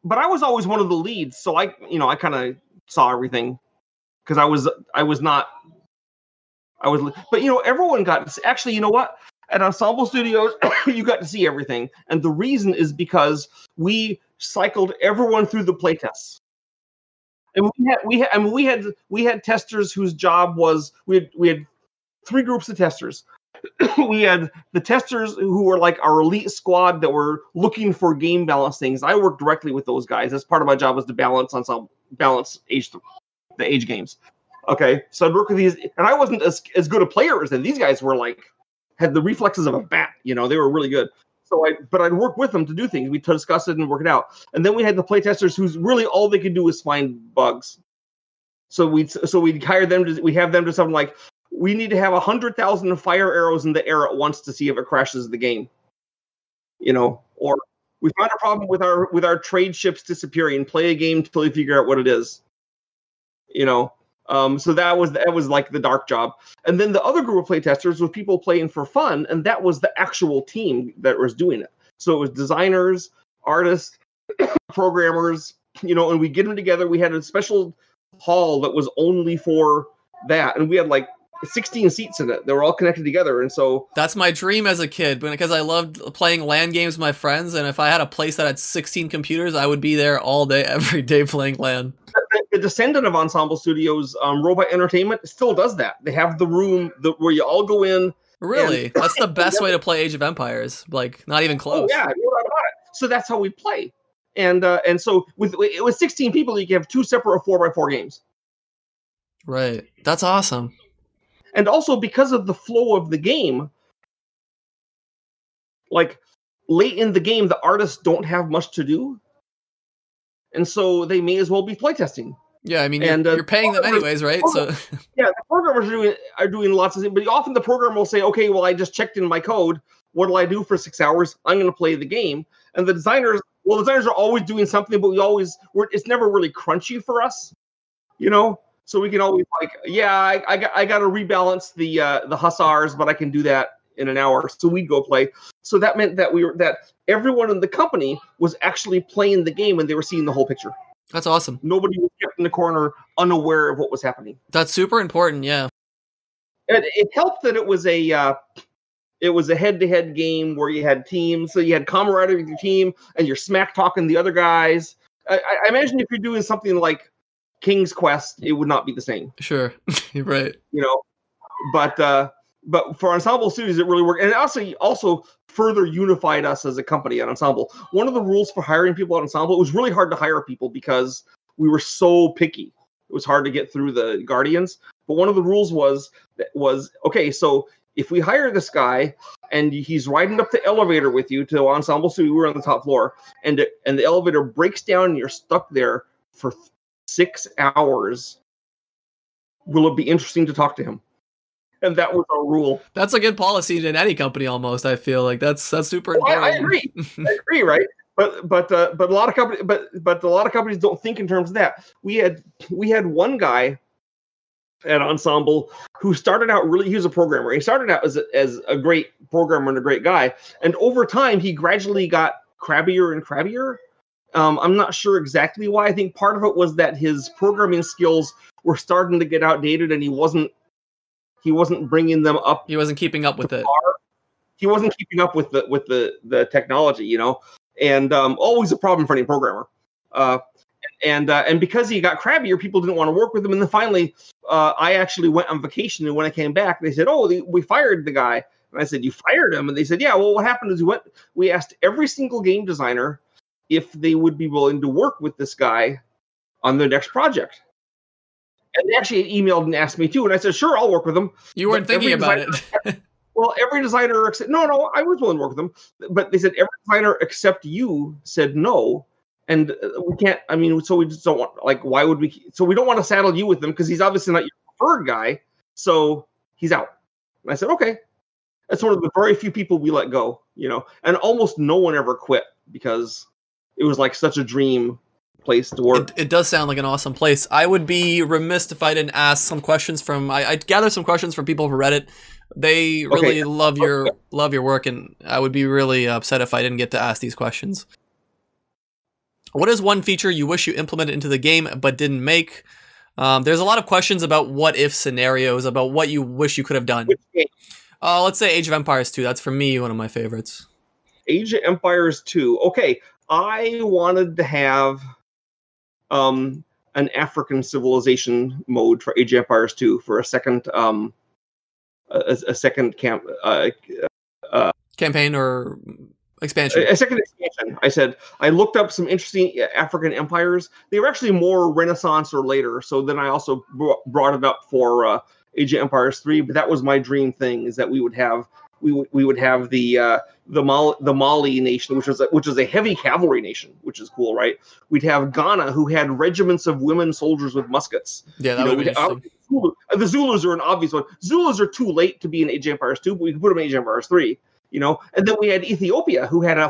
But I was always one of the leads, so I kind of saw everything, because I was, but everyone got, actually, you know what? At Ensemble Studios, you got to see everything. And the reason is because we cycled everyone through the playtests. And we had testers whose job was, we had 3 groups of testers. We had the testers who were like our elite squad that were looking for game balance things. I worked directly with those guys. That's part of my job, was to balance the age games. Okay, so I'd work with these, and I wasn't as good a player as them. These guys were had the reflexes of a bat. They were really good. So I'd work with them to do things. We'd discuss it and work it out. And then we had the playtesters who's really all they could do was find bugs. So we'd hire them we have them do something like, we need to have 100,000 fire arrows in the air at once to see if it crashes the game. Or we found a problem with our trade ships disappearing. Play a game until you figure out what it is. So that was like the dark job. And then the other group of playtesters was people playing for fun, and that was the actual team that was doing it. So it was designers, artists, programmers, and we get them together. We had a special hall that was only for that, and we had 16 seats in it. They were all connected together, and so that's my dream as a kid, because I loved playing LAN games with my friends, and if I had a place that had 16 computers, I would be there all day, every day playing LAN. the descendant of Ensemble Studios, Robot Entertainment, still does that. They have the room where you all go in. Really? That's the best way to play Age of Empires. Like, not even close. Oh, yeah, no doubt about it. So that's how we play. And so with 16 people, you can have 2 separate 4x4 games. Right. That's awesome. And also because of the flow of the game, like late in the game, the artists don't have much to do. And so they may as well be playtesting. Yeah, I mean, you're paying them anyways, right? So yeah, the programmers are doing lots of things, but often the programmer will say, okay, well, I just checked in my code. What will I do for 6 hours? I'm going to play the game. And the designers are always doing something, but it's never really crunchy for us, you know? So we can always I got to rebalance the hussars, but I can do that in an hour. So we'd go play. So that meant that everyone in the company was actually playing the game and they were seeing the whole picture. That's awesome. Nobody was kept in the corner unaware of what was happening. That's super important, yeah. It helped that it was a head-to-head game where you had teams, so you had camaraderie with your team, and you're smack talking the other guys. I imagine if you're doing something like King's Quest, it would not be the same. Sure, you're right. You know, but for Ensemble Studios, it really worked, and it also further unified us as a company at Ensemble. One of the rules for hiring people at Ensemble, it was really hard to hire people because we were so picky. It was hard to get through the Guardians. But one of the rules was okay, so if we hire this guy and he's riding up the elevator with you to Ensemble Studio, we were on the top floor, and the elevator breaks down and you're stuck there for 6 hours, will it be interesting to talk to him? And that was our rule. That's a good policy in any company, almost. I feel like that's super important. I agree. I agree, right? But a lot of companies don't think in terms of that. We had one guy at Ensemble who started out he was a programmer. He started out as a great programmer and a great guy, and over time he gradually got crabbier and crabbier. I'm not sure exactly why. I think part of it was that his programming skills were starting to get outdated, and he wasn't bringing them up. He wasn't keeping up with it. He wasn't keeping up with the technology, you know, and always a problem for any programmer. And because he got crabbier, people didn't want to work with him. And then finally, I actually went on vacation, and when I came back, they said, "Oh, we fired the guy." And I said, "You fired him?" And they said, "Yeah." Well, what happened is we asked every single game designer if they would be willing to work with this guy on their next project. And they actually emailed and asked me too, and I said, "Sure, I'll work with them." You weren't thinking about it. Well, every designer no, I was willing to work with them, but they said every designer except you said no, and we can't. I mean, so we just don't want. Like, why would we? So we don't want to saddle you with them because he's obviously not your preferred guy. So he's out. And I said, okay. That's one of the very few people we let go, you know, and almost no one ever quit because it was like such a dream place to work. It does sound like an awesome place. I would be remiss if I didn't ask some questions from. I gathered some questions from people from Reddit. They really love your work, and I would be really upset if I didn't get to ask these questions. What is one feature you wish you implemented into the game but didn't make? There's a lot of questions about what if scenarios, about what you wish you could have done. Which game? Let's say Age of Empires 2. That's for me one of my favorites. Age of Empires 2. Okay, I wanted to have an African civilization mode for Age of Empires 2 for a second campaign or expansion. A second expansion. I looked up some interesting African empires. They were actually more Renaissance or later. So then I also brought it up for Age of Empires 3. But that was my dream thing: is that we would have the Mali nation, which is a heavy cavalry nation, which is cool, right? We'd have Ghana, who had regiments of women soldiers with muskets. Yeah, that would be interesting. The Zulus are an obvious one. Zulus are too late to be in Age of Empires 2, but we could put them in Age of Empires 3. You know, and then we had Ethiopia, who had a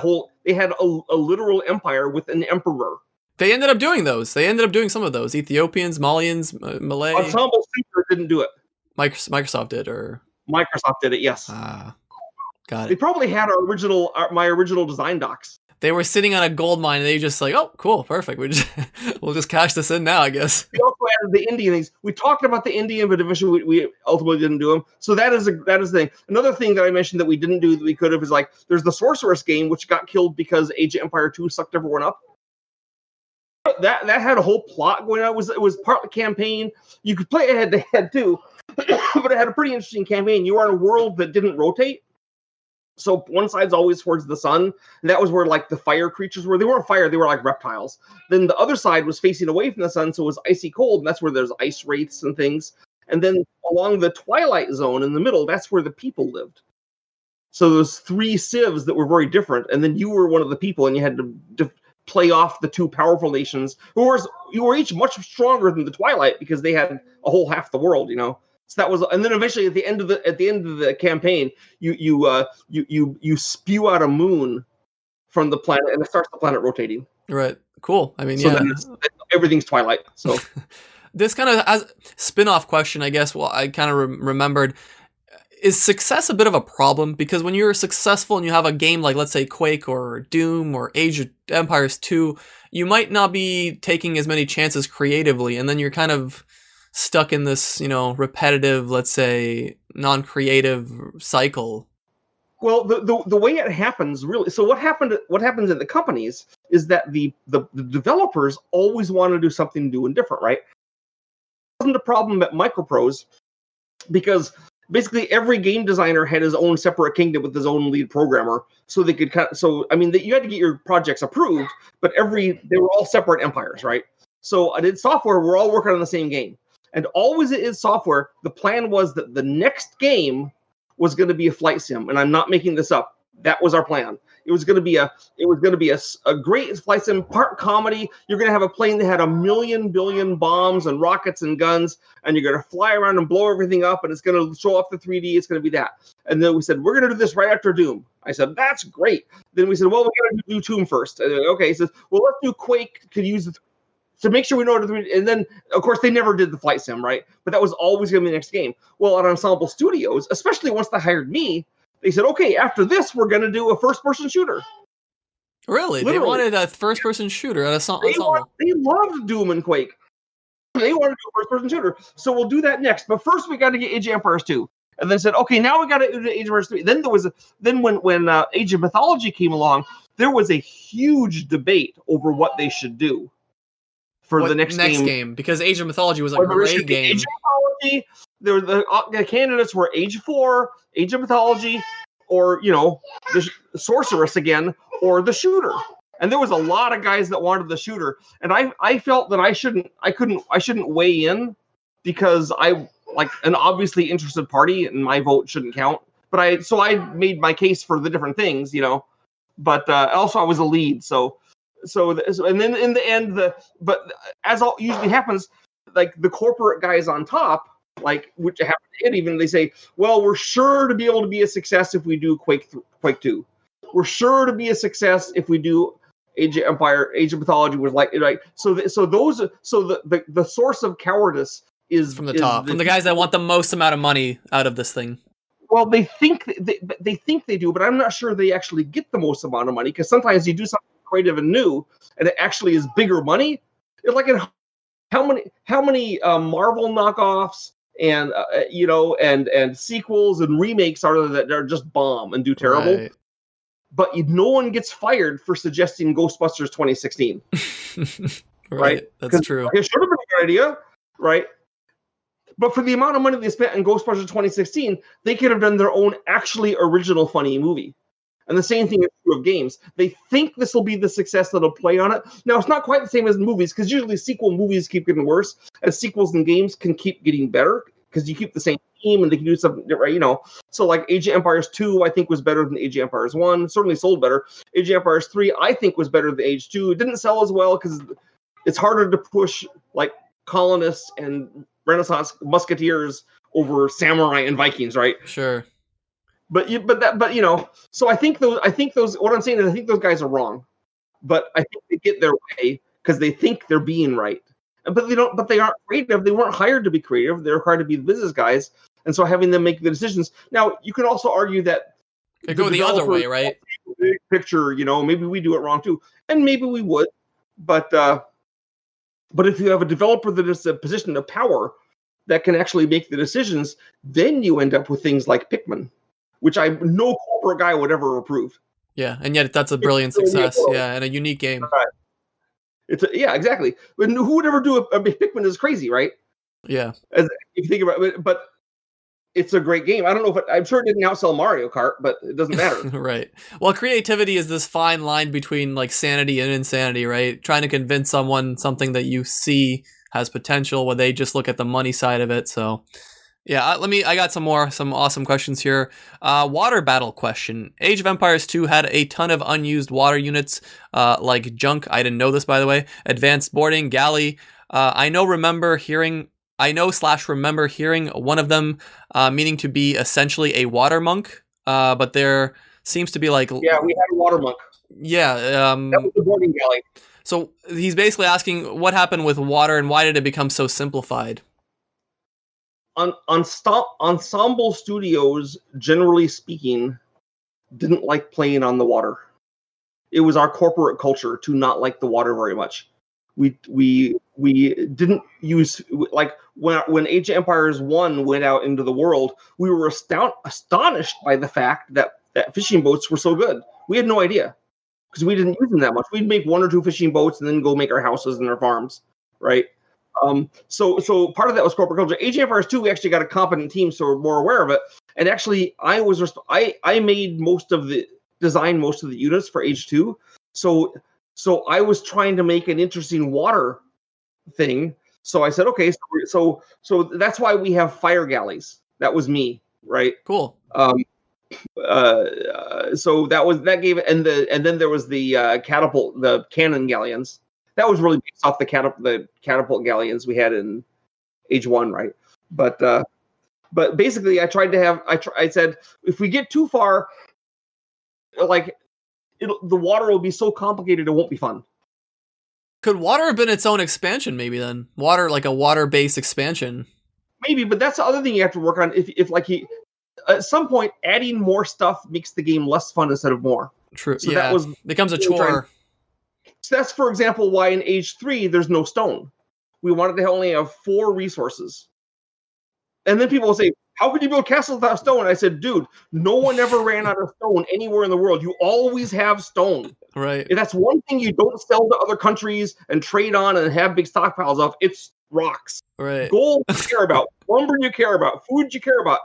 literal empire with an emperor. They ended up doing those. They ended up doing some of those. Ethiopians, Malians, Malay. Ensemble Studios didn't do it. Microsoft did, or Microsoft did it. Yes. Got it. They probably had my original design docs. They were sitting on a gold mine, and they just like, oh, cool, perfect. We'll just cash this in now, I guess. We also added the Indian things. We talked about the Indian, but eventually we ultimately didn't do them. So that is the thing. Another thing that I mentioned that we didn't do that we could have is like there's the Sorceress game, which got killed because Age of Empire 2 sucked everyone up. that had a whole plot going on. It was part of the campaign. You could play it head to head too, but it had a pretty interesting campaign. You were in a world that didn't rotate. So one side's always towards the sun, and that was where like the fire creatures were. They weren't fire, they were like reptiles. Then the other side was facing away from the sun, so it was icy cold, and that's where there's ice wraiths and things. And then along the twilight zone in the middle, that's where the people lived. So those 3 civs that were very different, and then you were one of the people, and you had to play off the 2 powerful nations who were each much stronger than the Twilight because they had a whole half the world, you know. So that was, and then eventually at the end of the campaign, you spew out a moon from the planet, and it starts the planet rotating. Right. Cool. I mean, so yeah, everything's Twilight. So this kind of as spin-off question, I guess. Well, I kind of remembered. Is success a bit of a problem? Because when you're successful and you have a game like, let's say, Quake or Doom or Age of Empires 2, you might not be taking as many chances creatively, and then you're kind of stuck in this, you know, repetitive, let's say, non-creative cycle. Well, the way it happens, really. So what happens in the companies is that the developers always want to do something new and different, right? It wasn't a problem at Microprose because basically every game designer had his own separate kingdom with his own lead programmer, so they could you had to get your projects approved, but they were all separate empires, right? So I did software, we're all working on the same game. And always it is software, the plan was that the next game was going to be a flight sim, and I'm not making this up. That was our plan. It was going to be a great flight sim, part comedy. You're going to have a plane that had 1 billion bombs and rockets and guns, and you're going to fly around and blow everything up, and it's going to show off the 3D. It's going to be that. And then we said, we're going to do this right after Doom. I said, that's great. Then we said, well, we got to do Doom first. Okay, he says, well, let's do Quake. Could use the to make sure we know what to do. And then, of course, they never did the flight sim, right? But that was always going to be the next game. Well, at Ensemble Studios, especially once they hired me, they said, okay, after this, we're going to do a first-person shooter. Really? Literally. They wanted a first-person shooter at Ensemble. They loved Doom and Quake. They wanted to do a first-person shooter. So we'll do that next. But first, we got to get Age of Empires 2. And then said, okay, now we got to do Age of Empires 3. Then when Age of Mythology came along, there was a huge debate over what they should do for the next game. Because Age of Mythology was a great game. Age of Mythology, the candidates were Age 4, Age of Mythology, or, you know, the Sorceress again, or the shooter. And there was a lot of guys that wanted the shooter. And I felt that I shouldn't weigh in because I like an obviously interested party and my vote shouldn't count. But I made my case for the different things, you know. But also I was a lead, so and then in the end, but as all usually happens, like the corporate guys on top, like which happened to it, even they say, well, we're sure to be able to be a success if we do Quake 2. We're sure to be a success if we do Age of Empire, Age of Mythology was like so the source of cowardice is from the top, from the guys that want the most amount of money out of this thing. Well, they think they do, but I'm not sure they actually get the most amount of money because sometimes you do something creative and new, and it actually is bigger money. It's like how many Marvel knockoffs and and sequels and remakes are there that are just bomb and do terrible, right. But no one gets fired for suggesting Ghostbusters 2016. right? That's true. It should have been a good idea, right? But for the amount of money they spent on Ghostbusters 2016, they could have done their own actually original funny movie. And the same thing is true of games. They think this will be the success that'll play on it. Now, it's not quite the same as movies, because usually sequel movies keep getting worse, and sequels in games can keep getting better, because you keep the same team, and they can do something different, you know. So, like, Age of Empires 2, I think, was better than Age of Empires 1. Certainly sold better. Age of Empires 3, I think, was better than Age 2. It didn't sell as well, because it's harder to push, like, colonists and Renaissance musketeers over samurai and Vikings, right? Sure. But you know, so I think those what I'm saying is I think those guys are wrong, but I think they get their way because they think they're being right, but they aren't creative. They weren't hired to be creative. They're hired to be the business guys, and so having them make the decisions. Now you could also argue that they go the other way, right? Big picture, you know, maybe we do it wrong too, and maybe we would, but if you have a developer that is a position of power that can actually make the decisions, then you end up with things like Pikmin, which no corporate guy would ever approve. Yeah, and yet that's a brilliant success. Yeah, and a unique game. Right. Yeah, exactly. But who would ever do a Pikmin is crazy, right? Yeah. As if you think about it, but it's a great game. I don't know if I'm sure it didn't outsell Mario Kart, but it doesn't matter. Right. Well, creativity is this fine line between like sanity and insanity, right? Trying to convince someone something that you see has potential when they just look at the money side of it. So, yeah, I got some awesome questions here. Water battle question. Age of Empires 2 had a ton of unused water units, like junk. I didn't know this, by the way. Advanced boarding, galley. I remember hearing one of them meaning to be essentially a water monk, but there seems to be like... Yeah, we had a water monk. Yeah. That was the boarding galley. So he's basically asking what happened with water and why did it become so simplified? Ensemble Studios, generally speaking, didn't like playing on the water. It was our corporate culture to not like the water very much. We didn't use, like, when Age of Empires 1 went out into the world, we were astonished by the fact that fishing boats were so good. We had no idea because we didn't use them that much. We'd make 1 or 2 fishing boats and then go make our houses and our farms, right? So part of that was corporate culture. Age of Empires 2, we actually got a competent team, so we're more aware of it. And actually, I made most of the units for Age 2. So I was trying to make an interesting water thing. So I said, okay, so that's why we have fire galleys. That was me, right? Cool. So that gave it, and then there was the catapult, the cannon galleons. That was really based off the catapult galleons we had in Age 1, right? But basically, I said, if we get too far, like, the water will be so complicated it won't be fun. Could water have been its own expansion, maybe then? Water, like a water-based expansion. Maybe, but that's the other thing you have to work on. If like at some point, adding more stuff makes the game less fun instead of more. True. So yeah. Becomes a chore. So that's, for example, why in Age 3 there's no stone. We wanted to only have 4 resources. And then people will say, how could you build castles without stone? And I said, dude, no one ever ran out of stone anywhere in the world. You always have stone. Right. If that's one thing you don't sell to other countries and trade on and have big stockpiles of, it's rocks. Right. Gold you care about. Lumber you care about. Food you care about.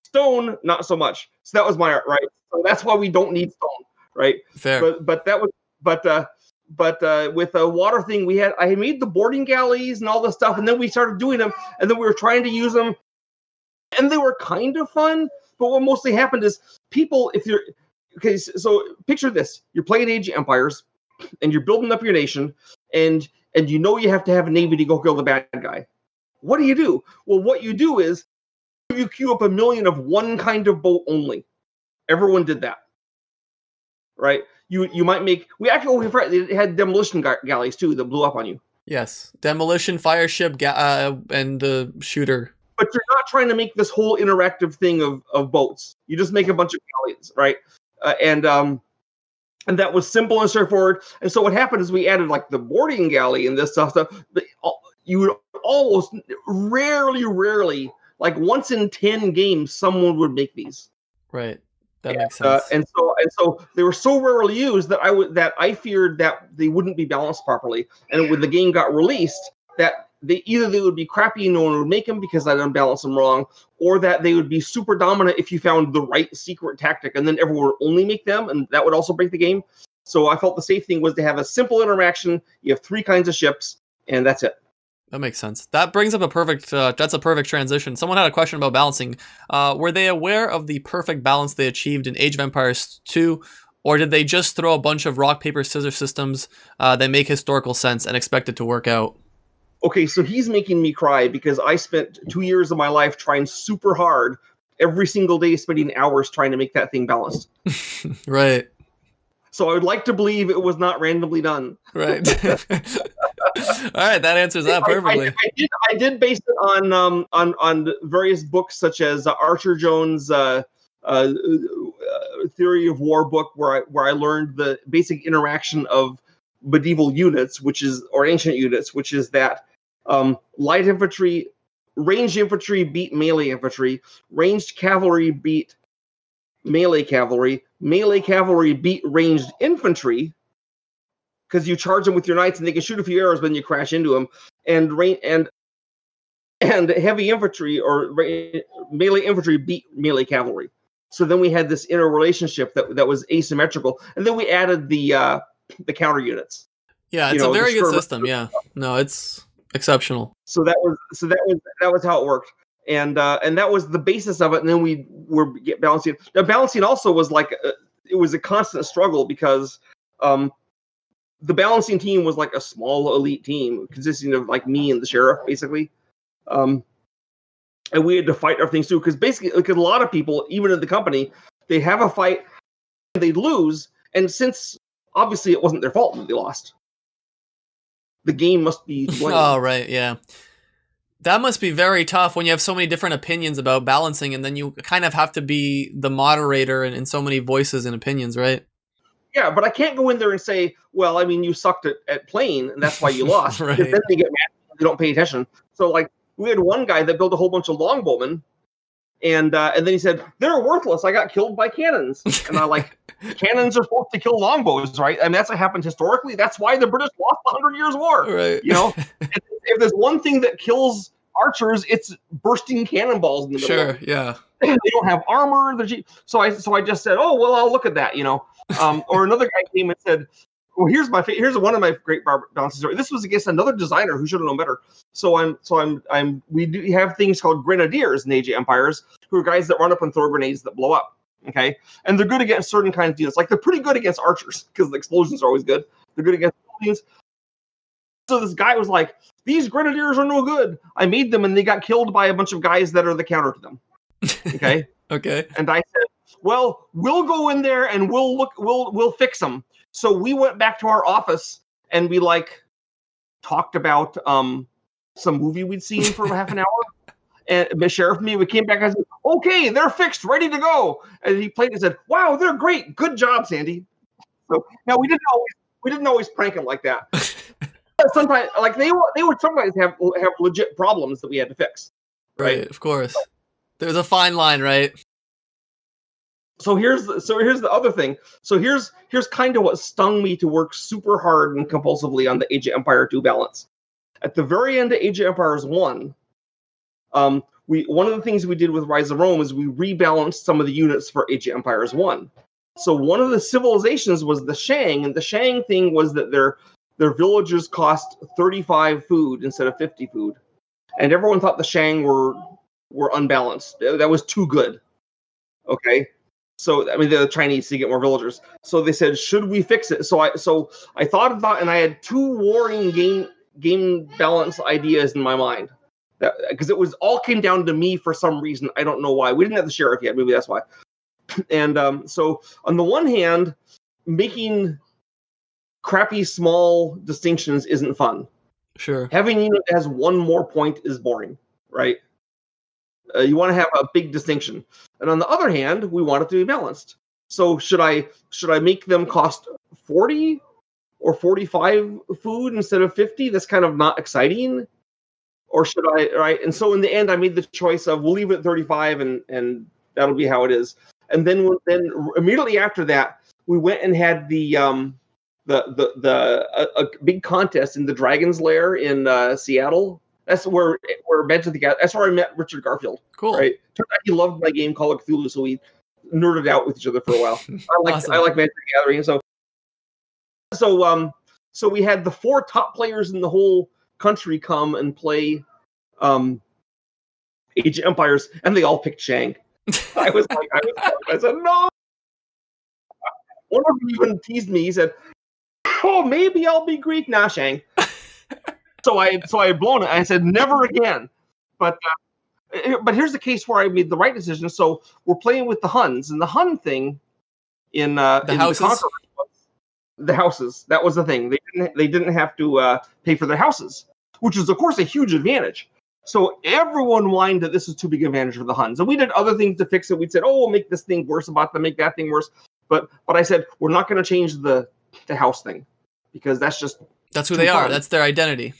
Stone, not so much. So that was my art, right? So that's why we don't need stone, right? Fair. But with the water thing, I made the boarding galleys and all this stuff, and then we started doing them, and then we were trying to use them, and they were kind of fun. But what mostly happened is people, so picture this: you're playing Age of Empires, and you're building up your nation, and you have to have a navy to go kill the bad guy. What do? Well, what you do is you queue up 1 million of one kind of boat only. Everyone did that, right? You might make. We had demolition galleys too that blew up on you. Yes, demolition, fire ship, and the shooter. But you're not trying to make this whole interactive thing of boats. You just make a bunch of galleys, right? And that was simple and straightforward. And so what happened is we added like the boarding galley and this stuff. You would almost rarely, like once in 10 games, someone would make these. Right. That makes sense. And so they were so rarely used that I feared that they wouldn't be balanced properly. And when the game got released, that they would be crappy and no one would make them because I'd unbalance them wrong, or that they would be super dominant if you found the right secret tactic, and then everyone would only make them, and that would also break the game. So I felt the safe thing was to have a simple interaction. You have 3 kinds of ships, and that's it. That makes sense. That brings up that's a perfect transition. Someone had a question about balancing. Were they aware of the perfect balance they achieved in Age of Empires 2, or did they just throw a bunch of rock, paper, scissors systems that make historical sense and expect it to work out? Okay, so he's making me cry because I spent 2 years of my life trying super hard every single day, spending hours trying to make that thing balanced. Right. So I would like to believe it was not randomly done. Right. All right, that answers that perfectly. I did base it on various books such as Archer Jones' Theory of War book, where I learned the basic interaction of medieval units, or ancient units, which is that light infantry, ranged infantry beat melee infantry, ranged cavalry beat melee cavalry beat ranged infantry, because you charge them with your knights and they can shoot a few arrows, but then you crash into them. And heavy infantry or melee infantry beat melee cavalry. So then we had this interrelationship that was asymmetrical, and then we added the counter units. Yeah, it's a very good system. Yeah, no, it's exceptional. So that was how it worked, and that was the basis of it. And then we were balancing. Now balancing also was like it was a constant struggle because the balancing team was like a small elite team consisting of like me and the sheriff basically. And we had to fight everything too, because basically, like a lot of people, even in the company, they have a fight, they lose, and since obviously it wasn't their fault that they lost, the game must be blamed. Oh, right, yeah. That must be very tough when you have so many different opinions about balancing, and then you kind of have to be the moderator and so many voices and opinions, right? Yeah, but I can't go in there and say, well, I mean, you sucked at playing, and that's why you lost. Right. Because then they get mad, they don't pay attention. So, like, we had one guy that built a whole bunch of longbowmen, and then he said, they're worthless. I got killed by cannons. And I'm like, cannons are supposed to kill longbows, right? I mean, that's what happened historically. That's why the British lost the 100 Years' War. Right. You know, if there's one thing that kills archers, it's bursting cannonballs in the middle. Sure, yeah. They don't have armor. So I just said, oh, well, I'll look at that, you know. Or another guy came and said, well, here's one of my great balancing stories. This was against another designer who should have known better. We do have things called grenadiers in Age of Empires, who are guys that run up and throw grenades that blow up. Okay, and they're good against certain kinds of units. Like they're pretty good against archers because the explosions are always good. They're good against buildings. So this guy was like, "These grenadiers are no good. I made them, and they got killed by a bunch of guys that are the counter to them." Okay. Okay. And I said, well, we'll go in there and we'll fix them. So we went back to our office and we like talked about some movie we'd seen for half an hour. And the sheriff and me, we came back and said, okay, they're fixed, ready to go. And he played and said, wow, they're great. Good job, Sandy. So now we didn't always prank him like that. Sometimes like they would sometimes have legit problems that we had to fix. Right, of course. There's a fine line, right? So here's the other thing. So here's kind of what stung me to work super hard and compulsively on the Age of Empire 2 balance. At the very end of Age of Empires 1, one of the things we did with Rise of Rome is we rebalanced some of the units for Age of Empires 1. So one of the civilizations was the Shang, and the Shang thing was that their villagers cost 35 food instead of 50 food. And everyone thought the Shang were unbalanced. That was too good. Okay? So I mean, the Chinese to get more villagers. So they said, should we fix it? So I thought about, and I had two warring game balance ideas in my mind, because it was all came down to me for some reason. I don't know why. We didn't have the sheriff yet. Maybe that's why. And so on the one hand, making crappy small distinctions isn't fun. Sure. Having a unit that has one more point is boring, right? You want to have a big distinction. And on the other hand, we want it to be balanced. So should I make them cost 40 or 45 food instead of 50? That's kind of not exciting. Or should I, right? And so in the end, I made the choice of we'll leave it at 35 and that'll be how it is. And then immediately after that, we went and had a big contest in the Dragon's Lair in Seattle. That's where that's where I met Richard Garfield. Cool. Right? Turned out he loved my game Call of Cthulhu, so we nerded out with each other for a while. Awesome. I like Magic the Gathering, so we had the 4 top players in the whole country come and play Age of Empires, and they all picked Shang. I said no. One of them even teased me. He said, "Oh, maybe I'll be Greek." Nah, Shang. So I had blown it. I said never again. But here's the case where I made the right decision. So we're playing with the Huns, and the Hun thing in the houses. The houses. That was the thing. They didn't have to pay for their houses, which is of course a huge advantage. So everyone whined that this is too big an advantage for the Huns, and we did other things to fix it. We said, "Oh, we'll make this thing worse about them, make that thing worse." But I said we're not going to change the house thing because that's who they are. That's their identity.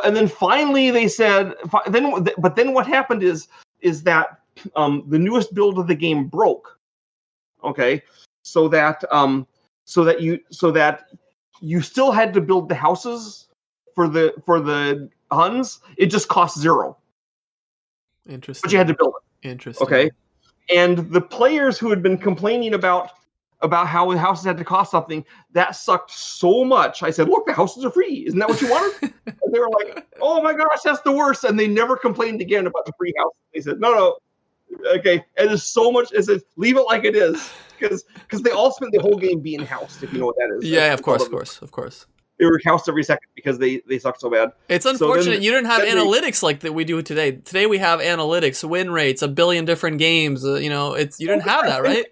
And then finally they said, but then what happened is that the newest build of the game broke. Okay, so that you still had to build the houses for the Huns. It just cost 0. Interesting. But you had to build it. Interesting. Okay. And the players who had been complaining about how the houses had to cost something, that sucked so much. I said, look, the houses are free. Isn't that what you wanted? And they were like, oh my gosh, that's the worst. And they never complained again about the free house. They said, no. Okay. And there's so much. It says, leave it like it is. Because they all spent the whole game being housed, if you know what that is. Yeah, of course. They were housed every second because they sucked so bad. It's unfortunate you didn't have analytics like that we do today. Today we have analytics, win rates, a billion different games. You didn't have that, right?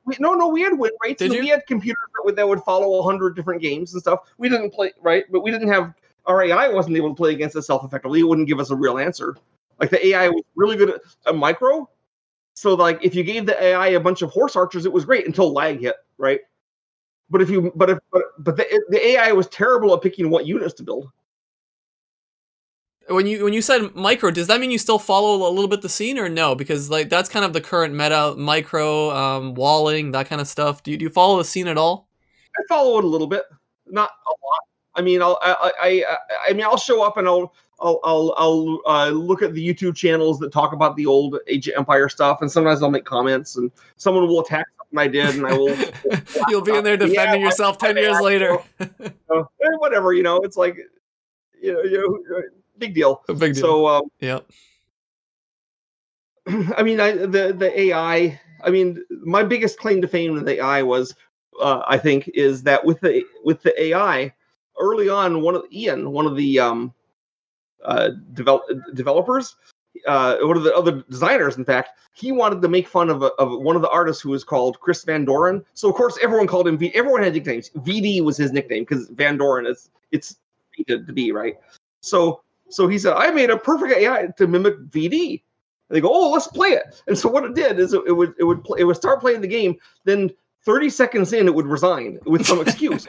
We had win rates. We had computers that would follow 100 different games and stuff. We didn't play, right? But we didn't have, our AI wasn't able to play against itself effectively. It wouldn't give us a real answer. Like the AI was really good at micro. So like if you gave the AI a bunch of horse archers, it was great until lag hit, right? But the AI was terrible at picking what units to build. When you said micro, does that mean you still follow a little bit the scene or no? Because like that's kind of the current meta, micro, walling, that kind of stuff. Do you follow the scene at all? I follow it a little bit, not a lot. I mean, I'll show up and I'll look at the YouTube channels that talk about the old Age of Empire stuff, and sometimes I'll make comments, and someone will attack something I did, and I will. You'll be in there defending yourself 10 years later. Whatever, it's like, big deal. A big deal. So, yeah. I mean, the AI. I mean, my biggest claim to fame in the AI was, I think, is that with the AI early on, one of the developers, one of the other designers, in fact, he wanted to make fun of one of the artists who was called Chris Van Doren. So of course everyone called him everyone had nicknames. VD was his nickname because Van Doren it's to be, right. So he said, I made a perfect AI to mimic VD. And they go, oh, let's play it. And so what it did is it would start playing the game. Then 30 seconds in, it would resign with some excuse.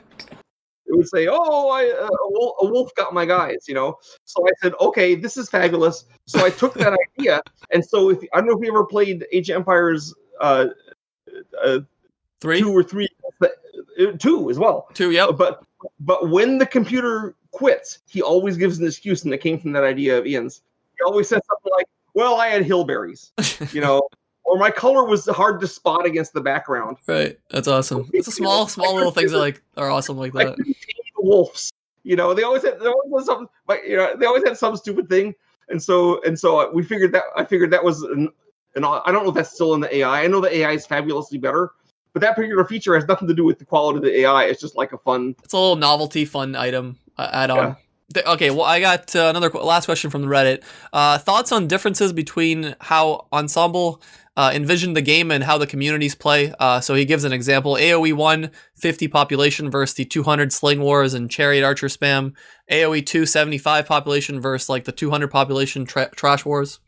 It would say, "Oh, a wolf got my guys," So I said, "Okay, this is fabulous." So I took that idea, and so I don't know if you ever played Age of Empires 3, 2 or 3, 2 as well. 2, yep. But when the computer quits, he always gives an excuse, and it came from that idea of Ian's. He always says something like, "Well, I had hillberries," or my color was hard to spot against the background. Right. That's awesome. It's a small little things that are awesome like that. The wolves. They always had something, but they always had some stupid thing. And so we figured that I figured that was I don't know if that's still in the AI. I know the AI is fabulously better, but that particular feature has nothing to do with the quality of the AI. It's just like it's a little novelty fun item add-on. Yeah. Okay, well, I got another last question from the Reddit. Thoughts on differences between how Ensemble envisioned the game and how the communities play. So he gives an example. AoE1, 50 population versus the 200 Sling Wars and Chariot Archer spam. AoE2, 75 population versus like the 200 population Trash Wars.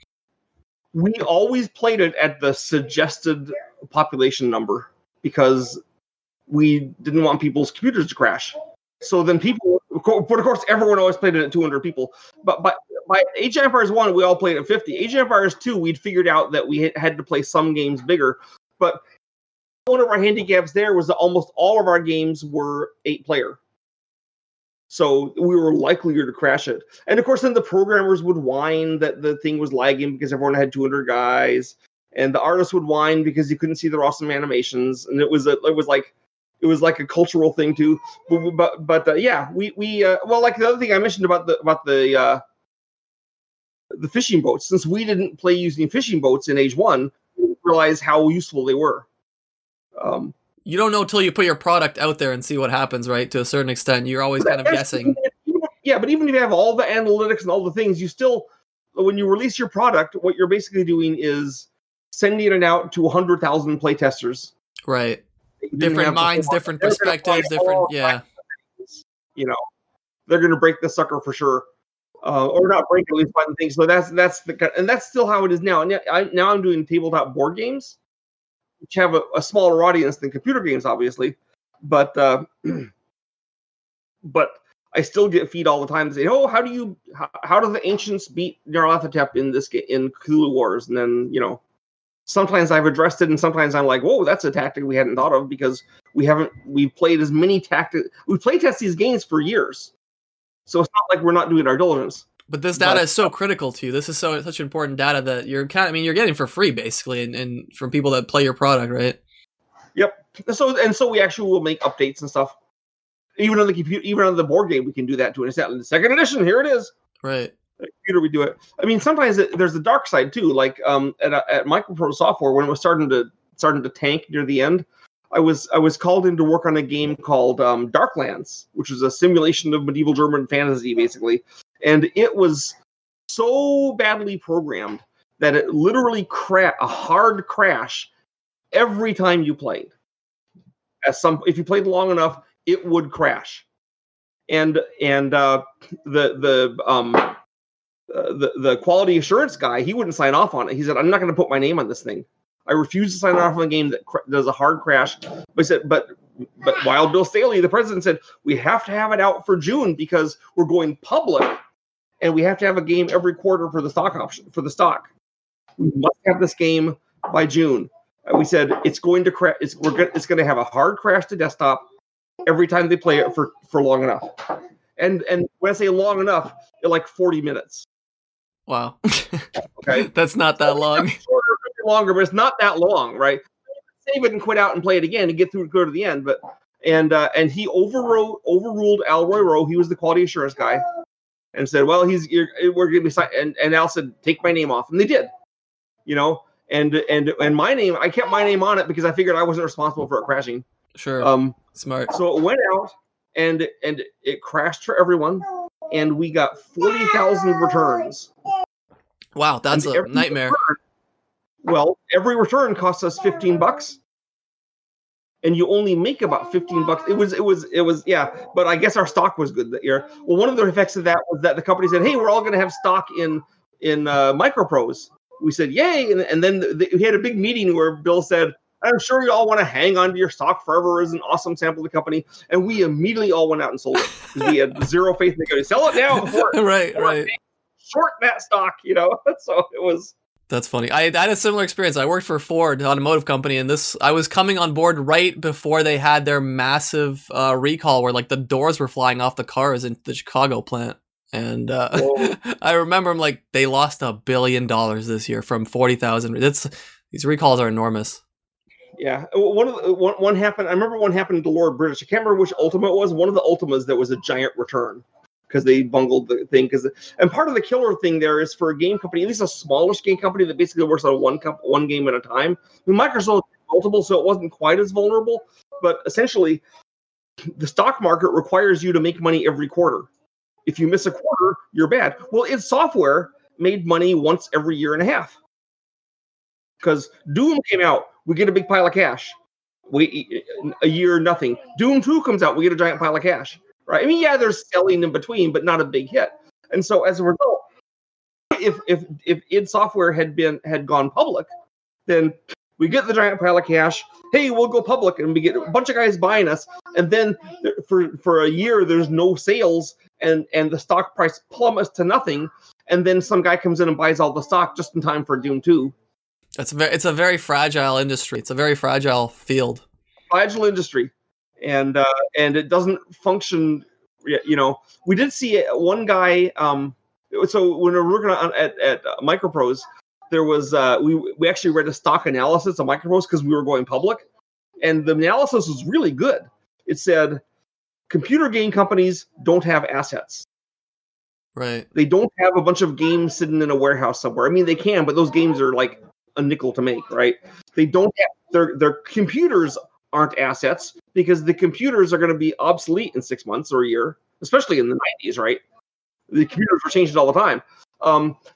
We always played it at the suggested population number because we didn't want people's computers to crash. So then but of course, everyone always played it at 200 people. But by Age of Empires 1, we all played at 50. Age of Empires 2, we'd figured out that we had to play some games bigger. But one of our handicaps there was that almost all of our games were 8-player. So we were likelier to crash it. And of course, then the programmers would whine that the thing was lagging because everyone had 200 guys. And the artists would whine because you couldn't see their awesome animations. And it was like a cultural thing too, but yeah, we like the other thing I mentioned about the fishing boats. Since we didn't play using fishing boats in Age 1, we didn't realize how useful they were. You don't know till you put your product out there and see what happens, right? To a certain extent, you're always kind of guessing. Yeah, but even if you have all the analytics and all the things, you still, when you release your product, what you're basically doing is sending it out to 100,000 playtesters. Right. Different minds, different perspectives, different, yeah. They're going to break the sucker for sure, or not break, at least find things. So that's still how it is now. And now I'm doing tabletop board games, which have a smaller audience than computer games, obviously, but I still get feed all the time saying, "Oh, how do the ancients beat Nyarlathotep in this game in Cthulhu Wars?" And then sometimes I've addressed it, and sometimes I'm like, whoa, that's a tactic we hadn't thought of because we've played as many tactics. We playtest these games for years, so it's not like we're not doing our diligence. But this data is so critical to you. This is such important data that you're you're getting for free basically, and from people that play your product, right? Yep. So we actually will make updates and stuff. Even on the computer, even on the board game, we can do that too. And it's in the second edition. Here it is. Right. The computer, we do it. I mean, sometimes there's the dark side too. Like at Microprose software, when it was starting to tank near the end, I was called in to work on a game called Darklands, which is a simulation of medieval German fantasy, basically. And it was so badly programmed that it literally a hard crash every time you played. If you played long enough, it would crash. And the quality assurance guy, he wouldn't sign off on it. He said, "I'm not going to put my name on this thing. I refuse to sign off on a game that does a hard crash." But he said, but Wild Bill Staley, the president, said, "We have to have it out for June because we're going public, and we have to have a game every quarter for the stock option for the stock. We must have this game by June." We said it's going to crash. It's going to have a hard crash to desktop every time they play it for long enough. And when I say long enough, like 40 minutes. Wow. Okay, that's not that long. Shorter, longer, but it's not that long, right? Save it and quit out and play it again and go to the end. But and he overruled Al Roy. He was the quality assurance guy, and said, "Well, we're going to be." And Al said, "Take my name off," and they did. You know. And my name, I kept my name on it because I figured I wasn't responsible for it crashing. Sure. Smart. So it went out and it crashed for everyone, and we got 40,000 returns. Wow, that's a nightmare. Every return cost us $15, and you only make about $15. It was yeah. But I guess our stock was good that year. Well, one of the effects of that was that the company said, "Hey, we're all going to have stock in Microprose." We said, "Yay!" And then we had a big meeting where Bill said, "I'm sure you all want to hang on to your stock forever as an awesome sample of the company." And we immediately all went out and sold it because we had zero faith in the company. Sell it now before right. Short that stock, you know. So it was. That's funny. I had a similar experience. I worked for Ford, an automotive company, and I was coming on board right before they had their massive recall where like the doors were flying off the cars in the Chicago plant. And I remember I'm like, they lost $1 billion this year from 40,000. These recalls are enormous. Yeah, one happened. I remember one happened to Lord British. I can't remember which Ultima it was. One of the Ultimas that was a giant return because they bungled the thing. And part of the killer thing there is for a game company, at least a smallish game company that basically works on one game at a time. I mean, Microsoft multiple, so it wasn't quite as vulnerable. But essentially, the stock market requires you to make money every quarter. If you miss a quarter, you're bad. Well, id Software made money once every year and a half. Because Doom came out, we get a big pile of cash. A year, nothing. Doom 2 comes out, we get a giant pile of cash. Right? I mean, yeah, there's selling in between, but not a big hit. And so as a result, if id Software had gone public, then we get the giant pile of cash. Hey, we'll go public, and we get a bunch of guys buying us. And then for a year, there's no sales, and the stock price plummets to nothing. And then some guy comes in and buys all the stock just in time for Doom 2. It's a very fragile industry. It's a very fragile field. Fragile industry, and it doesn't function. You know, we did see one guy. So when we were working at Microprose, there was we actually read a stock analysis of Microprose because we were going public, and the analysis was really good. It said computer game companies don't have assets. Right. They don't have a bunch of games sitting in a warehouse somewhere. I mean, they can, but those games are like a nickel to make, right? They don't have their computers aren't assets because the computers are going to be obsolete in 6 months or a year, especially in the 90s, right? The computers were changing all the time.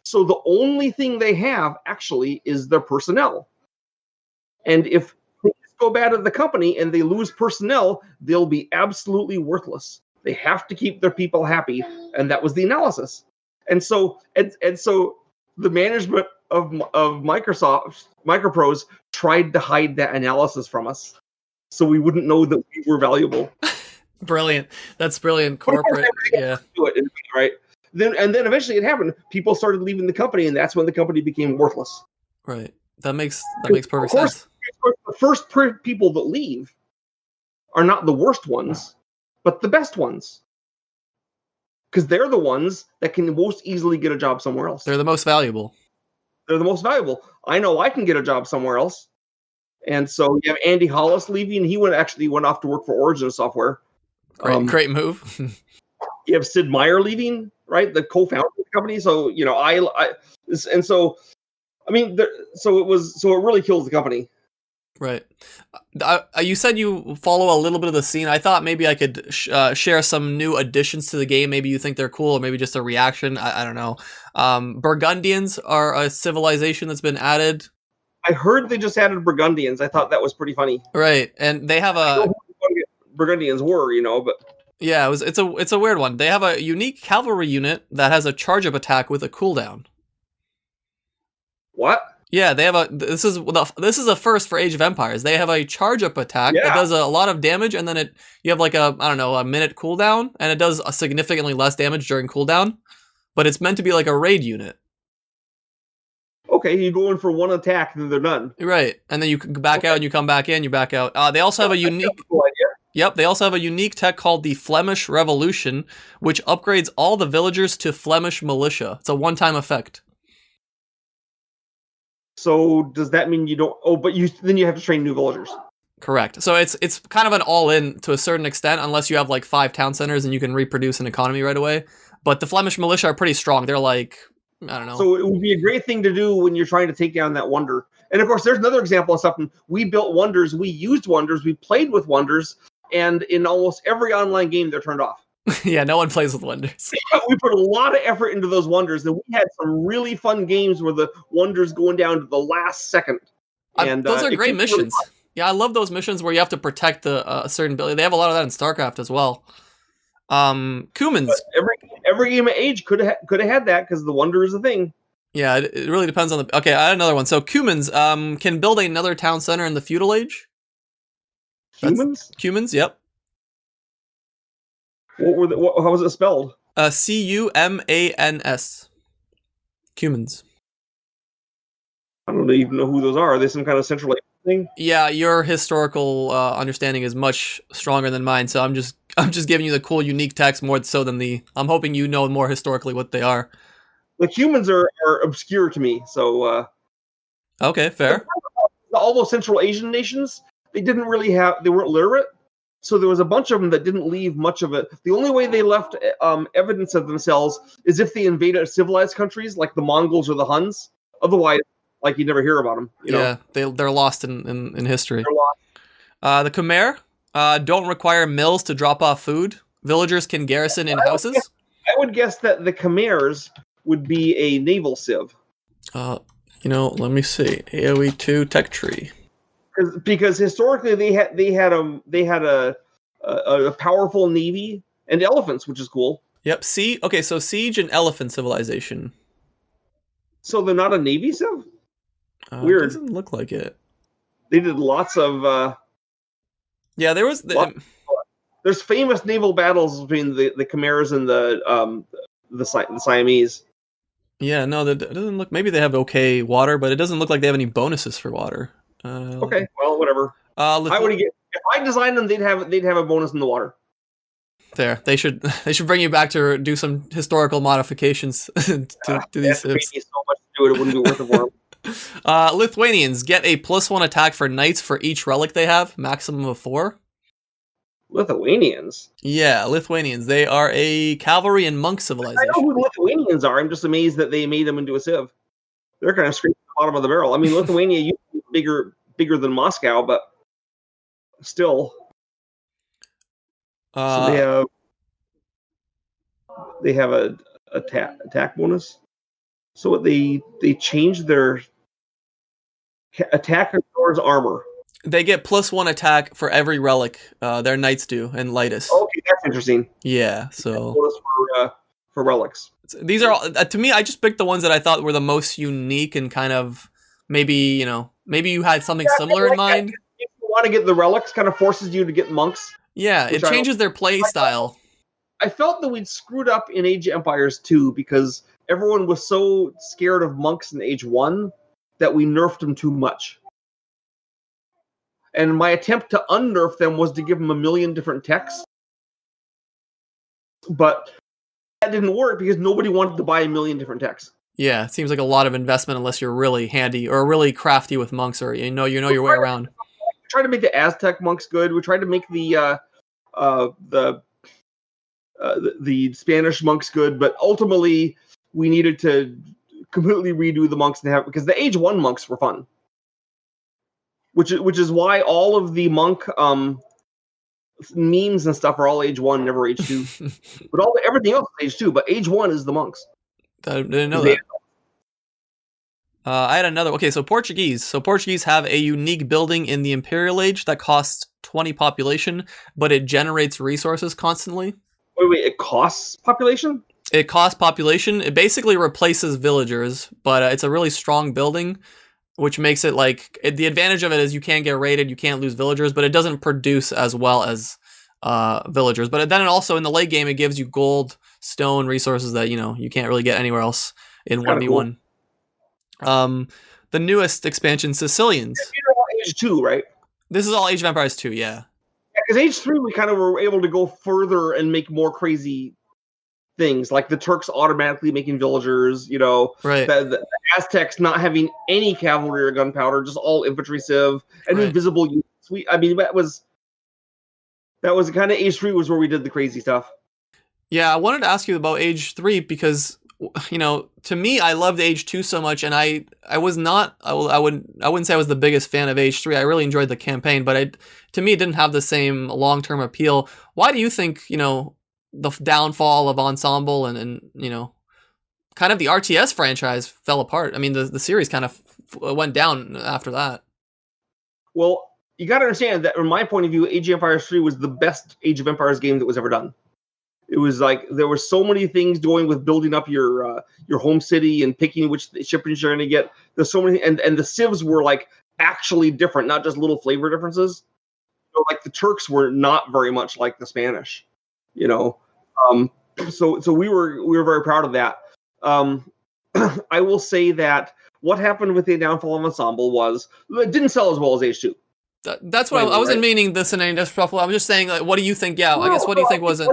So the only thing they have actually is their personnel. And if things go bad at the company and they lose personnel, they'll be absolutely worthless. They have to keep their people happy, and that was the analysis. And so the management of Microprose tried to hide that analysis from us, so we wouldn't know that we were valuable. Brilliant. That's brilliant. Corporate, yeah. Right. Then eventually it happened. People started leaving the company, and that's when the company became worthless. Right. That makes perfect sense. The first people that leave are not the worst ones, but the best ones. Because they're the ones that can most easily get a job somewhere else. They're the most valuable. They're the most valuable. I know I can get a job somewhere else. And so you have Andy Hollis leaving. He went off to work for Origin Software. Great move. You have Sid Meier leaving, right? The co-founder of the company. So, you know, so it really kills the company. Right. You said you follow a little bit of the scene. I thought maybe I could share some new additions to the game. Maybe you think they're cool, or maybe just a reaction. I don't know. Burgundians are a civilization that's been added. I heard they just added Burgundians. I thought that was pretty funny. Right, and they have I don't know who Burgundians were, you know, but yeah, it's a weird one. They have a unique cavalry unit that has a charge up attack with a cooldown. What? Yeah, they have this is a first for Age of Empires. They have a charge up attack that does a lot of damage, and then you have like a minute cooldown, and it does a significantly less damage during cooldown, but it's meant to be like a raid unit. Okay, you go in for one attack, then they're done. Right, and then you back out, and you come back in, you back out. They also have a unique. Cool idea. Yep, they also have a unique tech called the Flemish Revolution, which upgrades all the villagers to Flemish militia. It's a one-time effect. So does that mean you don't? Oh, but then you have to train new villagers. Correct. So it's kind of an all-in to a certain extent, unless you have like 5 town centers and you can reproduce an economy right away. But the Flemish militia are pretty strong. They're like, I don't know. So it would be a great thing to do when you're trying to take down that wonder. And of course, there's another example of something. We built wonders, we used wonders, we played with wonders, and in almost every online game, they're turned off. Yeah, no one plays with wonders. We put a lot of effort into those wonders, and we had some really fun games where the wonders going down to the last second. And those are great missions. Really, yeah, I love those missions where you have to protect a certain building. They have a lot of that in StarCraft as well. Cumans. Every game of Age could have had that because the wonder is a thing. Yeah, it really depends on the. Okay, I had another one. So Cumans can build another town center in the feudal age. Cumans, yep. How was it spelled? Cumans. Cumans. I don't even know who those are. Are they some kind of central thing? Yeah, your historical understanding is much stronger than mine, so I'm just giving you the cool, unique text more so than I'm hoping you know more historically what they are. The humans are obscure to me, so. Okay, fair. All those Central Asian nations, they weren't literate, so there was a bunch of them that didn't leave much of it. The only way they left evidence of themselves is if they invaded civilized countries like the Mongols or the Huns. Otherwise, like you never hear about them. Yeah, they're lost in history. They're lost. The Khmer don't require mills to drop off food. Villagers can garrison in houses. I would guess that the Khmer's would be a naval civ. Let me see. AoE2 tech tree. Because historically they had a powerful navy and elephants, which is cool. Yep. So siege and elephant civilization. So they're not a navy civ? Weird. It doesn't look like it. They did lots of. Yeah, there was. There's famous naval battles between the Khmer's and the Siamese. Yeah, no, that doesn't look. Maybe they have okay water, but it doesn't look like they have any bonuses for water. Okay, well, whatever. I would get if I designed them, they'd have a bonus in the water. There, they should bring you back to do some historical modifications to these. So much to do it wouldn't be worth it for them. Lithuanians get a +1 attack for knights for each relic they have, maximum of 4. Lithuanians? Yeah, Lithuanians. They are a cavalry and monk civilization. I know who Lithuanians are. I'm just amazed that they made them into a civ. They're kind of scraping the bottom of the barrel. I mean, Lithuania used to be bigger than Moscow, but still. So they have a attack bonus. So they changed their attack towards armor. They get +1 attack for every relic. Their knights do, and Lightus. Okay, that's interesting. Yeah, so for relics. These are all, to me. I just picked the ones that I thought were the most unique and kind of maybe you had something similar in mind. If you want to get the relics, kind of forces you to get monks. Yeah, it changes their play style. I felt that we'd screwed up in Age of Empires 2 because everyone was so scared of monks in Age 1 that we nerfed them too much. And my attempt to unnerf them was to give them 1 million different techs. But that didn't work because nobody wanted to buy 1 million different techs. Yeah, it seems like a lot of investment unless you're really handy or really crafty with monks, or you know your way around. We tried to make the Aztec monks good. We tried to make the Spanish monks good, but ultimately we needed to completely redo the monks because the Age 1 monks were fun. Which is why all of the monk memes and stuff are all Age 1, never Age 2. But everything else is Age 2, but Age 1 is the monks. I didn't know that. I had another. Okay, so Portuguese. So Portuguese have a unique building in the Imperial Age that costs 20 population, but it generates resources constantly. Wait, it costs population? It costs population. It basically replaces villagers, but it's a really strong building, which makes it like the advantage of it is you can't get raided, you can't lose villagers, but it doesn't produce as well as villagers. But then also in the late game, it gives you gold, stone resources that you can't really get anywhere else in 1v1. Cool. The newest expansion, Sicilians. Age 2, right? This is all Age of Empires 2, yeah. Because Age 3, we kind of were able to go further and make more crazy things, like the Turks automatically making villagers, right. The Aztecs not having any cavalry or gunpowder, just all infantry civ and invisible units. That was kind of Age 3 was where we did the crazy stuff. Yeah, I wanted to ask you about Age 3 because to me, I loved Age 2 so much, and I wouldn't say I was the biggest fan of Age 3. I really enjoyed the campaign, but to me, it didn't have the same long-term appeal. Why do you think, the downfall of Ensemble and kind of the RTS franchise fell apart? I mean, the series kind of went down after that. Well, you got to understand that from my point of view, Age of Empires 3 was the best Age of Empires game that was ever done. It was like there were so many things going with building up your home city and picking which shippings you're going to get. There's so many, and the civs were like actually different, not just little flavor differences. So like the Turks were not very much like the Spanish, So we were very proud of that. I will say that what happened with the downfall of Ensemble was it didn't sell as well as Age 2. That's what I wasn't meaning this in any disrespectful. I'm just saying, like, what do you think? Yeah, I guess what do you think wasn't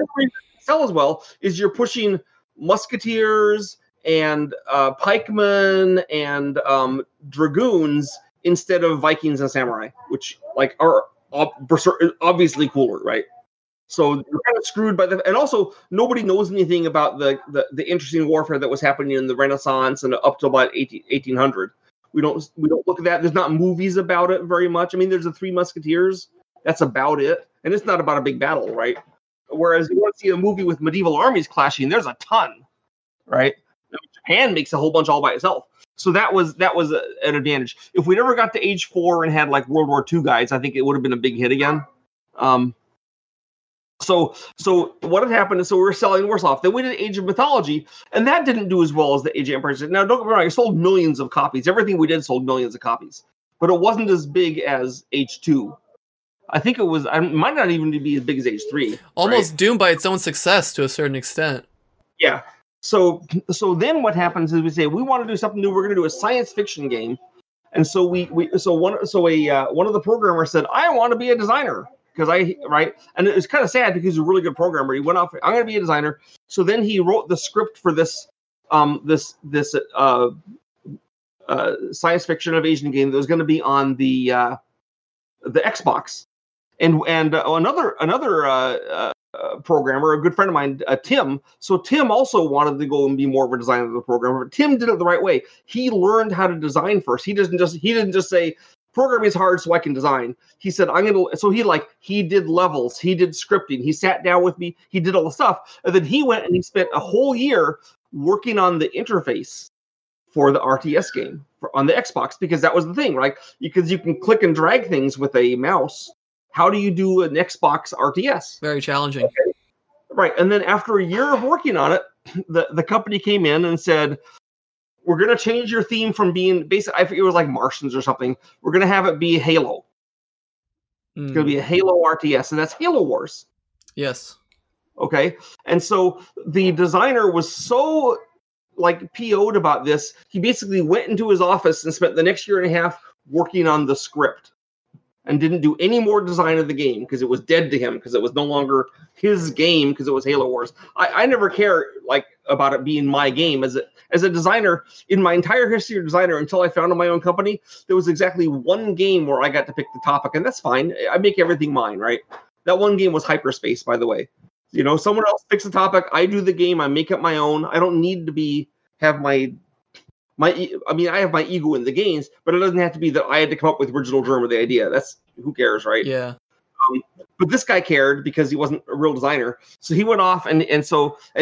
sell as well is you're pushing musketeers and pikemen and dragoons instead of Vikings and samurai, which are obviously cooler, right? So you're kind of screwed by and also nobody knows anything about the interesting warfare that was happening in the Renaissance and up to about 1800. We don't look at that. There's not movies about it very much. I mean, there's the Three Musketeers. That's about it, and it's not about a big battle, right? Whereas you want to see a movie with medieval armies clashing, there's a ton, right? Japan makes a whole bunch all by itself. So that was an advantage. If we never got to Age 4 and had like World War II guys, I think it would have been a big hit again. So what had happened is, so we were selling worse off. Then we did Age of Mythology, and that didn't do as well as the Age of Empires did. Now, don't get me wrong, it sold millions of copies. Everything we did sold millions of copies. But it wasn't as big as Age 2. I think it might not even be as big as Age 3. Almost doomed by its own success to a certain extent. Yeah. So then what happens is we say, we want to do something new. We're going to do a science fiction game. And so one of the programmers said, I want to be a designer. And it was kind of sad because he's a really good programmer. He went off, I'm going to be a designer. So then he wrote the script for this science fiction invasion game that was going to be on the Xbox. And another programmer, a good friend of mine, Tim. So Tim also wanted to go and be more of a designer of the programmer. But Tim did it the right way. He learned how to design first. He didn't just say, programming is hard, so I can design. He said, he did levels, he did scripting, he sat down with me, he did all the stuff. And then he went and he spent a whole year working on the interface for the RTS game on the Xbox, because that was the thing, right? Because you can click and drag things with a mouse. How do you do an Xbox RTS? Very challenging. Okay. Right. And then after a year of working on it, the company came in and said, we're going to change your theme from being basically, I think it was like Martians or something. We're going to have it be Halo. It's going to be a Halo RTS, and that's Halo Wars. Yes. Okay. And so the designer was so PO'd about this, he basically went into his office and spent the next year and a half working on the script. and didn't do any more design of the game because it was dead to him, because it was no longer his game, because it was Halo Wars. I never care about it being my game. As a designer, in my entire history of designer, until I founded my own company, there was exactly one game where I got to pick the topic, and that's fine. I make everything mine, right? That one game was Hyperspace, by the way. Someone else picks the topic, I do the game, I make it my own. I don't need to have my I have my ego in the games, but it doesn't have to be that I had to come up with original germ of the idea. That's, who cares, right? Yeah. But this guy cared because he wasn't a real designer. So he went off and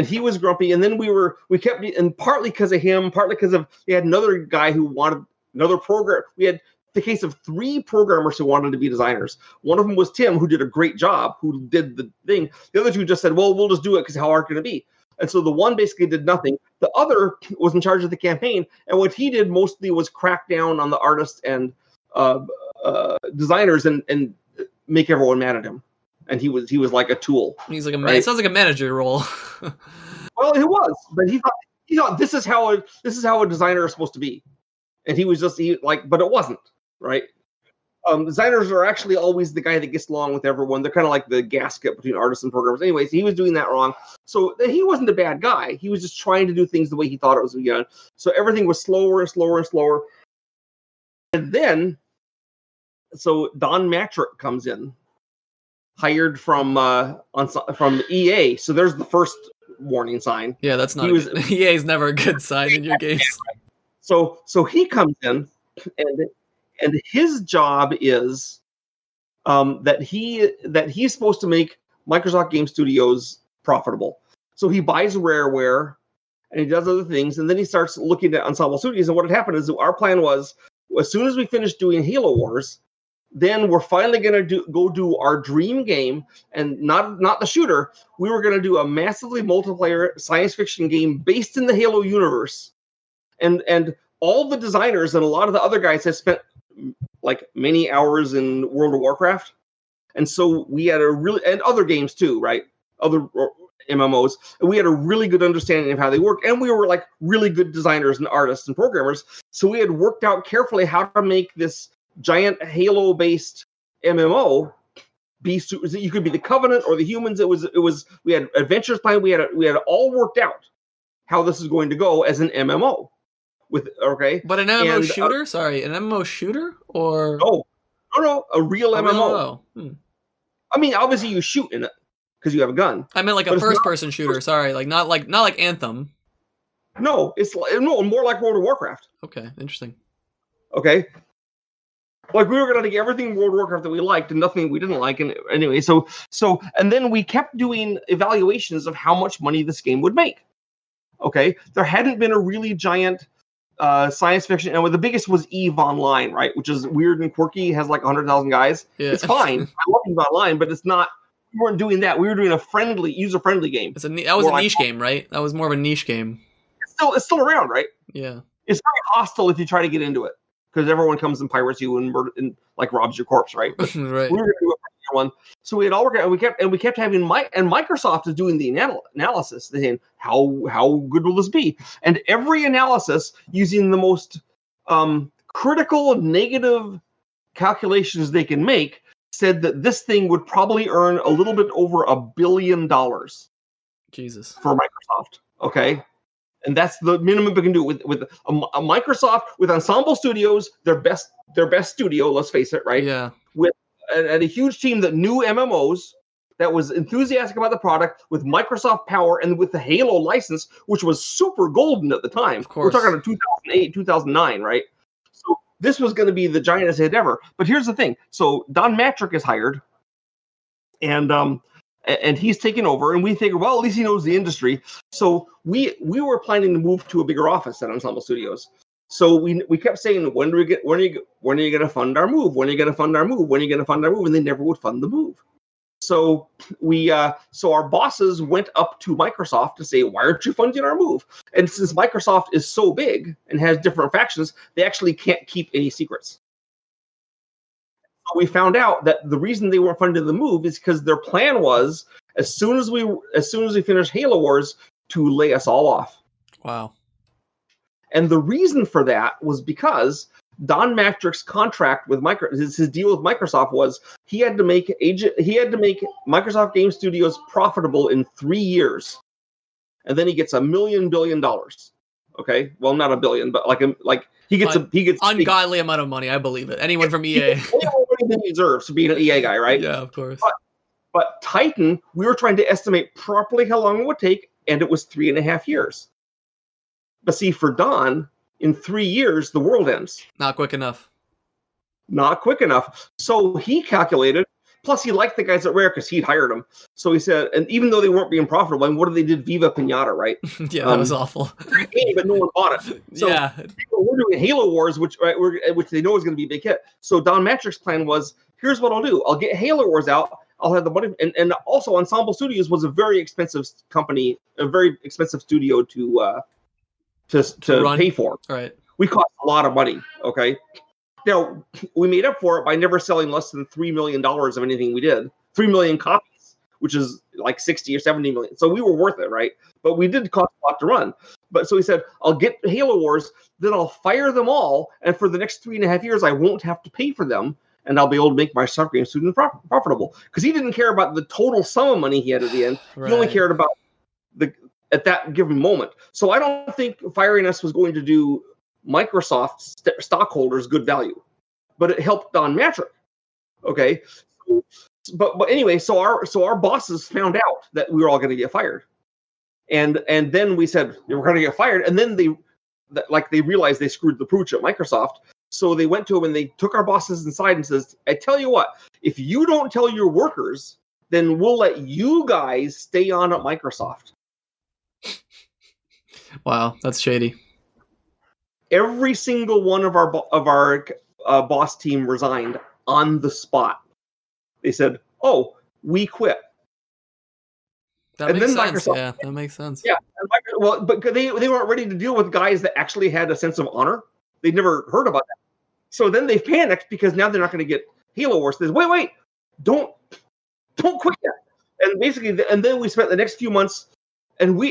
he was grumpy. And then we kept, and partly because of him, partly because we had another guy who wanted another program. We had the case of 3 programmers who wanted to be designers. One of them was Tim, who did a great job, who did the thing. The other 2 just said, well, we'll just do it because how hard can it be? And so the one basically did nothing. The other was in charge of the campaign. And what he did mostly was crack down on the artists and designers and make everyone mad at him. And he was like a tool. He's like it sounds like a manager role. Well, it was, but he thought this is how a designer is supposed to be. And he was just but it wasn't, right? Designers are actually always the guy that gets along with everyone. They're kind of like the gasket between artists and programmers. Anyways, he was doing that wrong. So he wasn't a bad guy. He was just trying to do things the way he thought it was going to be done. So everything was slower and slower and slower. And then, so Don Matrick comes in, hired from EA. So there's the first warning sign. Yeah, that's not. EA is never a good sign in your games. So he comes in and his job is that he's supposed to make Microsoft Game Studios profitable. So he buys Rareware and he does other things, and then he starts looking at Ensemble Studios. And what had happened is our plan was, as soon as we finished doing Halo Wars, then we're finally going to go do our dream game, and not the shooter. We were going to do a massively multiplayer science fiction game based in the Halo universe, and all the designers and a lot of the other guys had spent many hours in World of Warcraft. And so we had and other games too, right? Other MMOs. And we had a really good understanding of how they work. And we were really good designers and artists and programmers. So we had worked out carefully how to make this giant Halo-based MMO be, you could be the Covenant or the humans. It was, we had adventures planned. We had it all worked out how this is going to go as an MMO. But an MMO shooter? Sorry, an MMO shooter or no, a real MMO. I mean, obviously you shoot in it because you have a gun. I meant a first-person shooter. Sorry, not like Anthem. No, it's more like World of Warcraft. Okay, interesting. Okay, we were gonna take everything World of Warcraft that we liked and nothing we didn't like, and anyway, so and then we kept doing evaluations of how much money this game would make. Okay, there hadn't been a really giant science fiction, and the biggest was EVE Online, right? Which is weird and quirky, has 100,000 guys. Yeah. It's fine. I love EVE Online, but it's not. We weren't doing that. We were doing a user-friendly game. That was a niche game, right? That was more of a niche game. It's still around, right? Yeah. It's very hostile if you try to get into it, because everyone comes and pirates you and robs your corpse, right? Right. We were going to do a one. So we had all worked out, and we kept having Microsoft is doing the analysis, saying how good will this be, and every analysis using the most critical negative calculations they can make said that this thing would probably earn a little bit over $1 billion. Jesus. For Microsoft, okay. And that's the minimum we can do with a Microsoft, with Ensemble Studios, their best studio. Let's face it, right? Yeah. And a huge team that knew MMOs, that was enthusiastic about the product, with Microsoft power and with the Halo license, which was super golden at the time. Of course. We're talking about 2008, 2009, right? So this was going to be the giantest hit ever. But here's the thing. So Don Matrick is hired, and he's taken over, and we figure, well, at least he knows the industry. So we were planning to move to a bigger office at Ensemble Studios. So we kept saying, when are you going to fund our move? When are you going to fund our move? When are you going to fund our move? And they never would fund the move. So so our bosses went up to Microsoft to say, why aren't you funding our move? And since Microsoft is so big and has different factions, they actually can't keep any secrets. So we found out that the reason they weren't funding the move is because their plan was, as soon as we finish Halo Wars, to lay us all off. Wow. And the reason for that was because Don Matrick's contract with his deal with Microsoft was he had to make Microsoft Game Studios profitable in 3 years, and then he gets $1 billion. Okay, well, not $1 billion, but he gets ungodly amount of money. I believe it. Anyone from EA, anyone he deserves for being an EA guy, right? Yeah, of course. But Titan, we were trying to estimate properly how long it would take, and it was 3.5 years. But see, for Don, in 3 years, the world ends. Not quick enough. Not quick enough. So he calculated. Plus, he liked the guys at RoR because he'd hired them. So he said, and even though they weren't being profitable, I mean, what did they did? Viva Pinata, right? Yeah, that was awful. But no one bought it. So yeah, we're doing Halo Wars, which they know is going to be a big hit. So Don Matrick's plan was, here's what I'll do. I'll get Halo Wars out. I'll have the money, and also Ensemble Studios was a very expensive company, a very expensive studio to pay for. Right. We cost a lot of money. Okay. Now we made up for it by never selling less than $3 million of anything we did. 3 million copies, which is like 60 or 70 million. So we were worth it, right? But we did cost a lot to run. But so he said, I'll get Halo Wars, then I'll fire them all, and for the next 3.5 years, I won't have to pay for them. And I'll be able to make my Soft Game Studios profitable. Because he didn't care about the total sum of money he had at the end. Right. He only cared about at that given moment. So I don't think firing us was going to do Microsoft stockholders good value. But it helped Don Matrick. Okay. But anyway, so our bosses found out that we were all going to get fired. And then we said, we're going to get fired. And then they realized they screwed the pooch at Microsoft. So they went to him and they took our bosses inside and says, I tell you what, if you don't tell your workers, then we'll let you guys stay on at Microsoft. Wow, that's shady. Every single one of our boss team resigned on the spot. They said, oh, we quit. That makes sense. Yeah, that makes sense. Yeah. Well, but they weren't ready to deal with guys that actually had a sense of honor. They'd never heard about that. So then they panicked because now they're not going to get Halo Wars. They said, wait, don't quit yet. And basically, and then we spent the next few months, and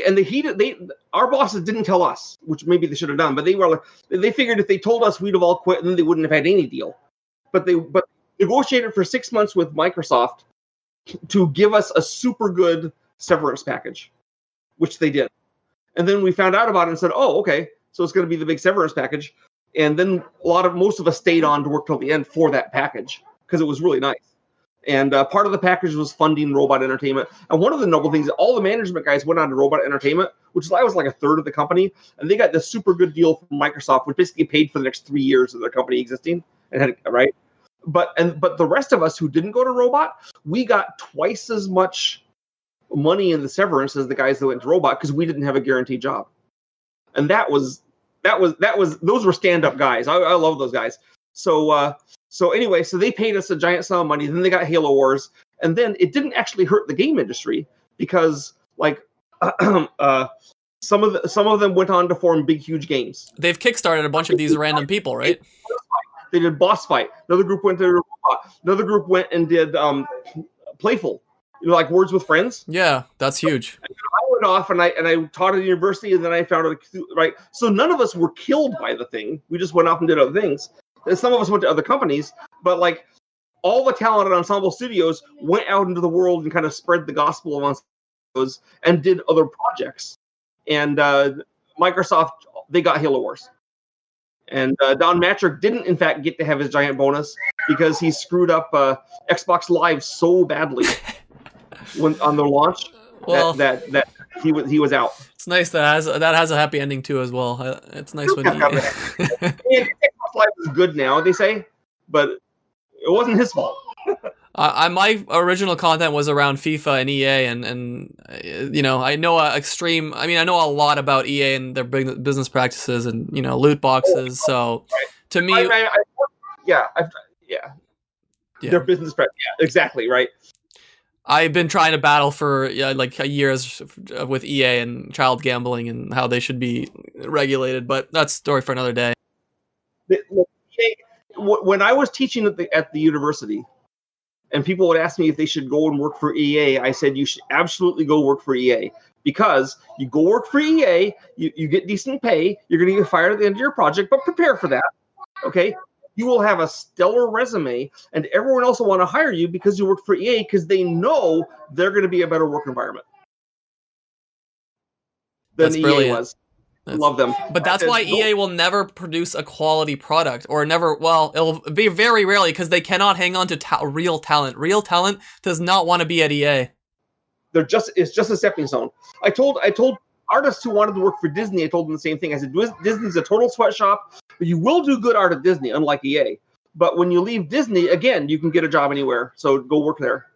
our bosses didn't tell us, which maybe they should have done, but they figured if they told us, we'd have all quit, and then they wouldn't have had any deal. But they negotiated for 6 months with Microsoft to give us a super good severance package, which they did. And then we found out about it and said, oh, okay, so it's going to be the big severance package. And then most of us stayed on to work till the end for that package because it was really nice. And part of the package was funding Robot Entertainment. And one of the noble things, all the management guys went on to Robot Entertainment, which was like a third of the company. And they got this super good deal from Microsoft, which basically paid for the next 3 years of their company existing. Right? But the rest of us who didn't go to Robot, we got twice as much money in the severance as the guys that went to Robot because we didn't have a guaranteed job. And those were stand-up guys. I love those guys. So anyway, so they paid us a giant sum of money. Then they got Halo Wars, and then it didn't actually hurt the game industry because some of them went on to form big, huge games. They've kickstarted a bunch of these random people, right? They did Boss Fight. Another group went and did Playful. Like Words with Friends. Yeah, that's huge. I went off and I taught at university, and then I found out, right? So none of us were killed by the thing. We just went off and did other things. And some of us went to other companies, but all the talent at Ensemble Studios went out into the world and kind of spread the gospel of Ensemble Studios and did other projects. And Microsoft, they got Halo Wars. And Don Matrick didn't, in fact, get to have his giant bonus because he screwed up Xbox Live so badly on the launch that he was out. It's nice that has a happy ending too as well. It's nice when Xbox Live is good now, they say, but it wasn't his fault. My original content was around FIFA and EA, and I know I know a lot about EA and their big business practices and loot boxes. So to me, their business practice, exactly right. I've been trying to battle for years with EA and child gambling and how they should be regulated, but that's a story for another day. When I was teaching at the university, and people would ask me if they should go and work for EA, I said you should absolutely go work for EA because you go work for EA, you get decent pay, you're going to get fired at the end of your project, but prepare for that. Okay, you will have a stellar resume, and everyone else will want to hire you because you work for EA because they know they're going to be a better work environment than That's EA brilliant. was. Love them. But that's why EA will never produce a quality product, or never, well, it'll be very rarely because they cannot hang on to real talent. Real talent does not want to be at EA. It's just a stepping stone. I told artists who wanted to work for Disney, I told them the same thing. I said, Disney's a total sweatshop, but you will do good art at Disney, unlike EA. But when you leave Disney, again, you can get a job anywhere. So go work there.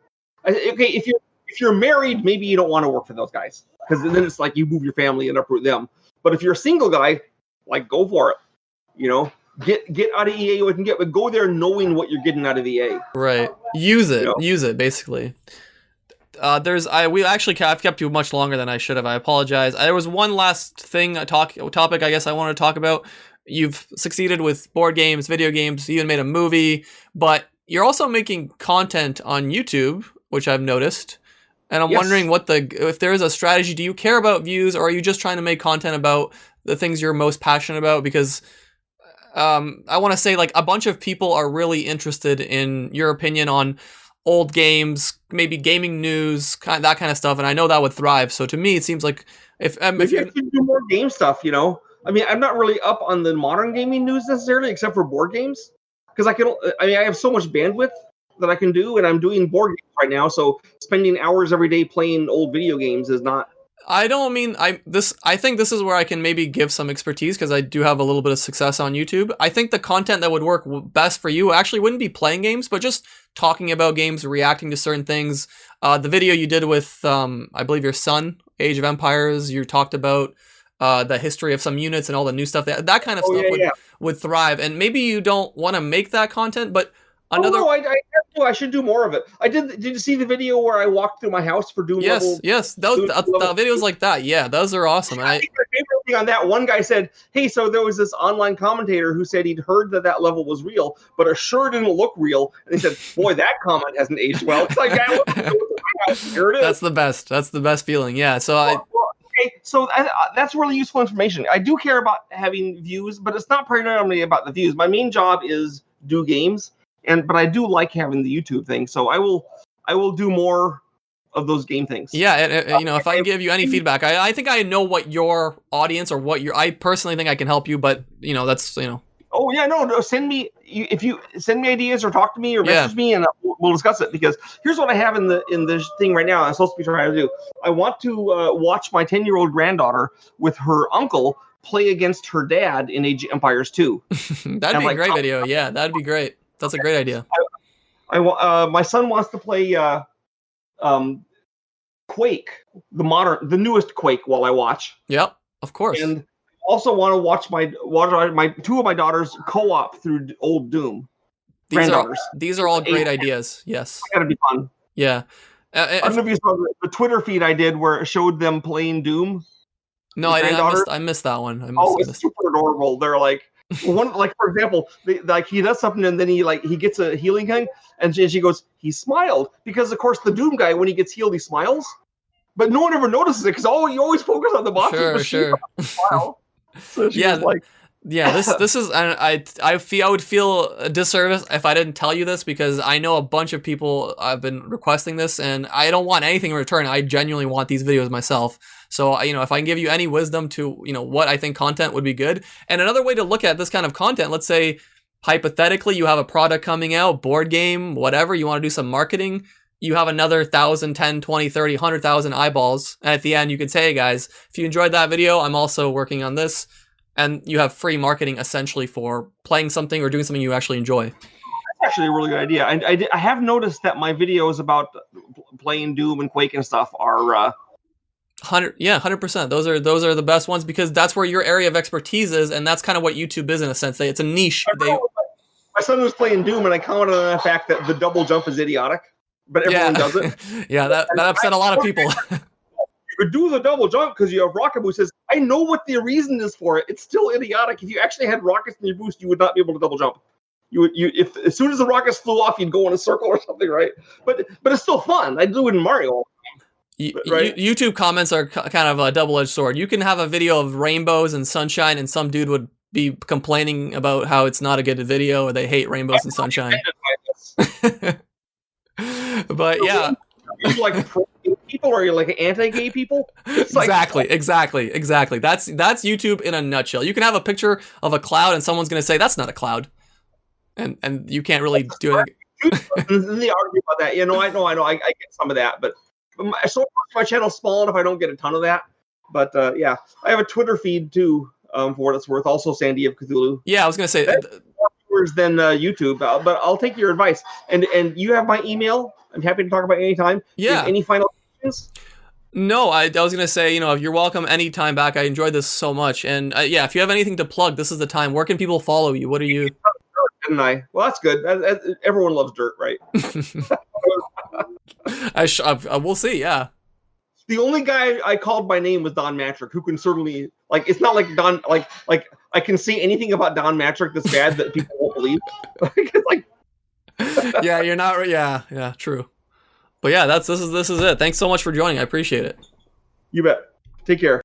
Okay, if you're married, maybe you don't want to work for those guys because then it's like you move your family and uproot them. But if you're a single guy, like go for it. You know, get out of EA what you can get, but go there knowing what you're getting out of EA. Right. Use it basically. I've kept you much longer than I should have. I apologize. There was one last topic I guess I want to talk about. You've succeeded with board games, video games, you even made a movie, but you're also making content on YouTube, which I've noticed. And I'm wondering if there is a strategy. Do you care about views, or are you just trying to make content about the things you're most passionate about? Because I want to say, like, a bunch of people are really interested in your opinion on old games, maybe gaming news, that kind of stuff, and I know that would thrive. So to me, it seems like if you do more game stuff, you know. I mean, I'm not really up on the modern gaming news necessarily, except for board games, because I have so much bandwidth that I can do, and I'm doing board games right now, so spending hours every day playing old video games is not. I think this is where I can maybe give some expertise because I do have a little bit of success on YouTube. I think the content that would work best for you actually wouldn't be playing games, but just talking about games, reacting to certain things. The video you did with, I believe your son, Age of Empires, you talked about the history of some units and all the new stuff. That kind of stuff would thrive. And maybe you don't want to make that content, but I should do more of it. Did you see the video where I walked through my house for Doom level? Yes. The videos like that. Yeah, those are awesome. I think my favorite thing on that, one guy said, hey, so there was this online commentator who said he'd heard that level was real, but it sure didn't look real. And he said, boy, that comment hasn't aged well. It's like, here it is. That's the best. That's the best feeling. Yeah. So so that's really useful information. I do care about having views, but it's not primarily about the views. My main job is do games. But I do like having the YouTube thing, so I will do more of those game things. Yeah, if I can give you any feedback, I think I know what your audience or I personally think I can help you, but that's. Oh yeah, no. Send me if you send me ideas or talk to me or message me, and we'll discuss it. Because here's what I have in this thing right now. I'm supposed to be trying to do. I want to watch my 10-year-old granddaughter with her uncle play against her dad in Age of Empires 2. That'd be a great video. Yeah, that'd be great. That's a great idea. My son wants to play Quake, the newest Quake, while I watch. Yep, of course. And also want to watch my two of my daughters co-op through old Doom. These are all great ideas. Yes, gotta be fun. Yeah. I don't know if you saw the Twitter feed I did where it showed them playing Doom. No, I didn't. I missed that one. It's super adorable. They're like. For example, he does something and then he gets a healing thing, and she goes, he smiled, because of course the Doom guy, when he gets healed, he smiles, but no one ever notices it because you always focus on the boss. Sure. Smile. So she was like, yeah, this is, I would feel a disservice if I didn't tell you this, because I know a bunch of people have been requesting this, and I don't want anything in return. I genuinely want these videos myself. So, if I can give you any wisdom to, what I think content would be good. And another way to look at this kind of content, let's say, hypothetically, you have a product coming out, board game, whatever, you want to do some marketing, you have another 1,000, 10, 20, 30, 100,000 eyeballs. And at the end, you could say, hey guys, if you enjoyed that video, I'm also working on this. And you have free marketing essentially for playing something or doing something you actually enjoy. That's actually a really good idea. I have noticed that my videos about playing Doom and Quake and stuff are 100%. Those are the best ones, because that's where your area of expertise is, and that's kind of what YouTube is in a sense. It's a niche. My son was playing Doom, and I commented on the fact that the double jump is idiotic, but everyone does it. Yeah, that upset a lot of people. You could do the double jump because you have rocket boost. Says, I know what the reason is for it. It's still idiotic. If you actually had rockets in your boost, you would not be able to double jump. If as soon as the rockets flew off, you'd go in a circle or something, right? But it's still fun. I do it in Mario. Right? YouTube comments are kind of a double-edged sword. You can have a video of rainbows and sunshine, and some dude would be complaining about how it's not a good video or they hate rainbows and sunshine. But yeah. Are you like pro-gay people or are you like anti-gay people? It's like, Exactly. That's YouTube in a nutshell. You can have a picture of a cloud and someone's going to say that's not a cloud. And you can't really do anything. And they argue about that. I know. I get some of that, but my channel's small enough I don't get a ton of that. But yeah, I have a Twitter feed too, for what it's worth. Also, Sandy of Cthulhu. Yeah, I was gonna say more viewers than YouTube, but I'll take your advice. And you have my email. I'm happy to talk about it anytime. Yeah. Any final questions? No, I was gonna say, you're welcome anytime back. I enjoyed this so much, and yeah, if you have anything to plug, this is the time. Where can people follow you? What are you? Didn't I? Well, that's good. Everyone loves dirt, right? We'll see. Yeah. The only guy I called by name was Don Matrick, who can certainly it's not like Don like I can say anything about Don Matrick that's bad that people won't believe. Yeah, you're not. Yeah, true. But yeah, this is it. Thanks so much for joining. I appreciate it. You bet. Take care.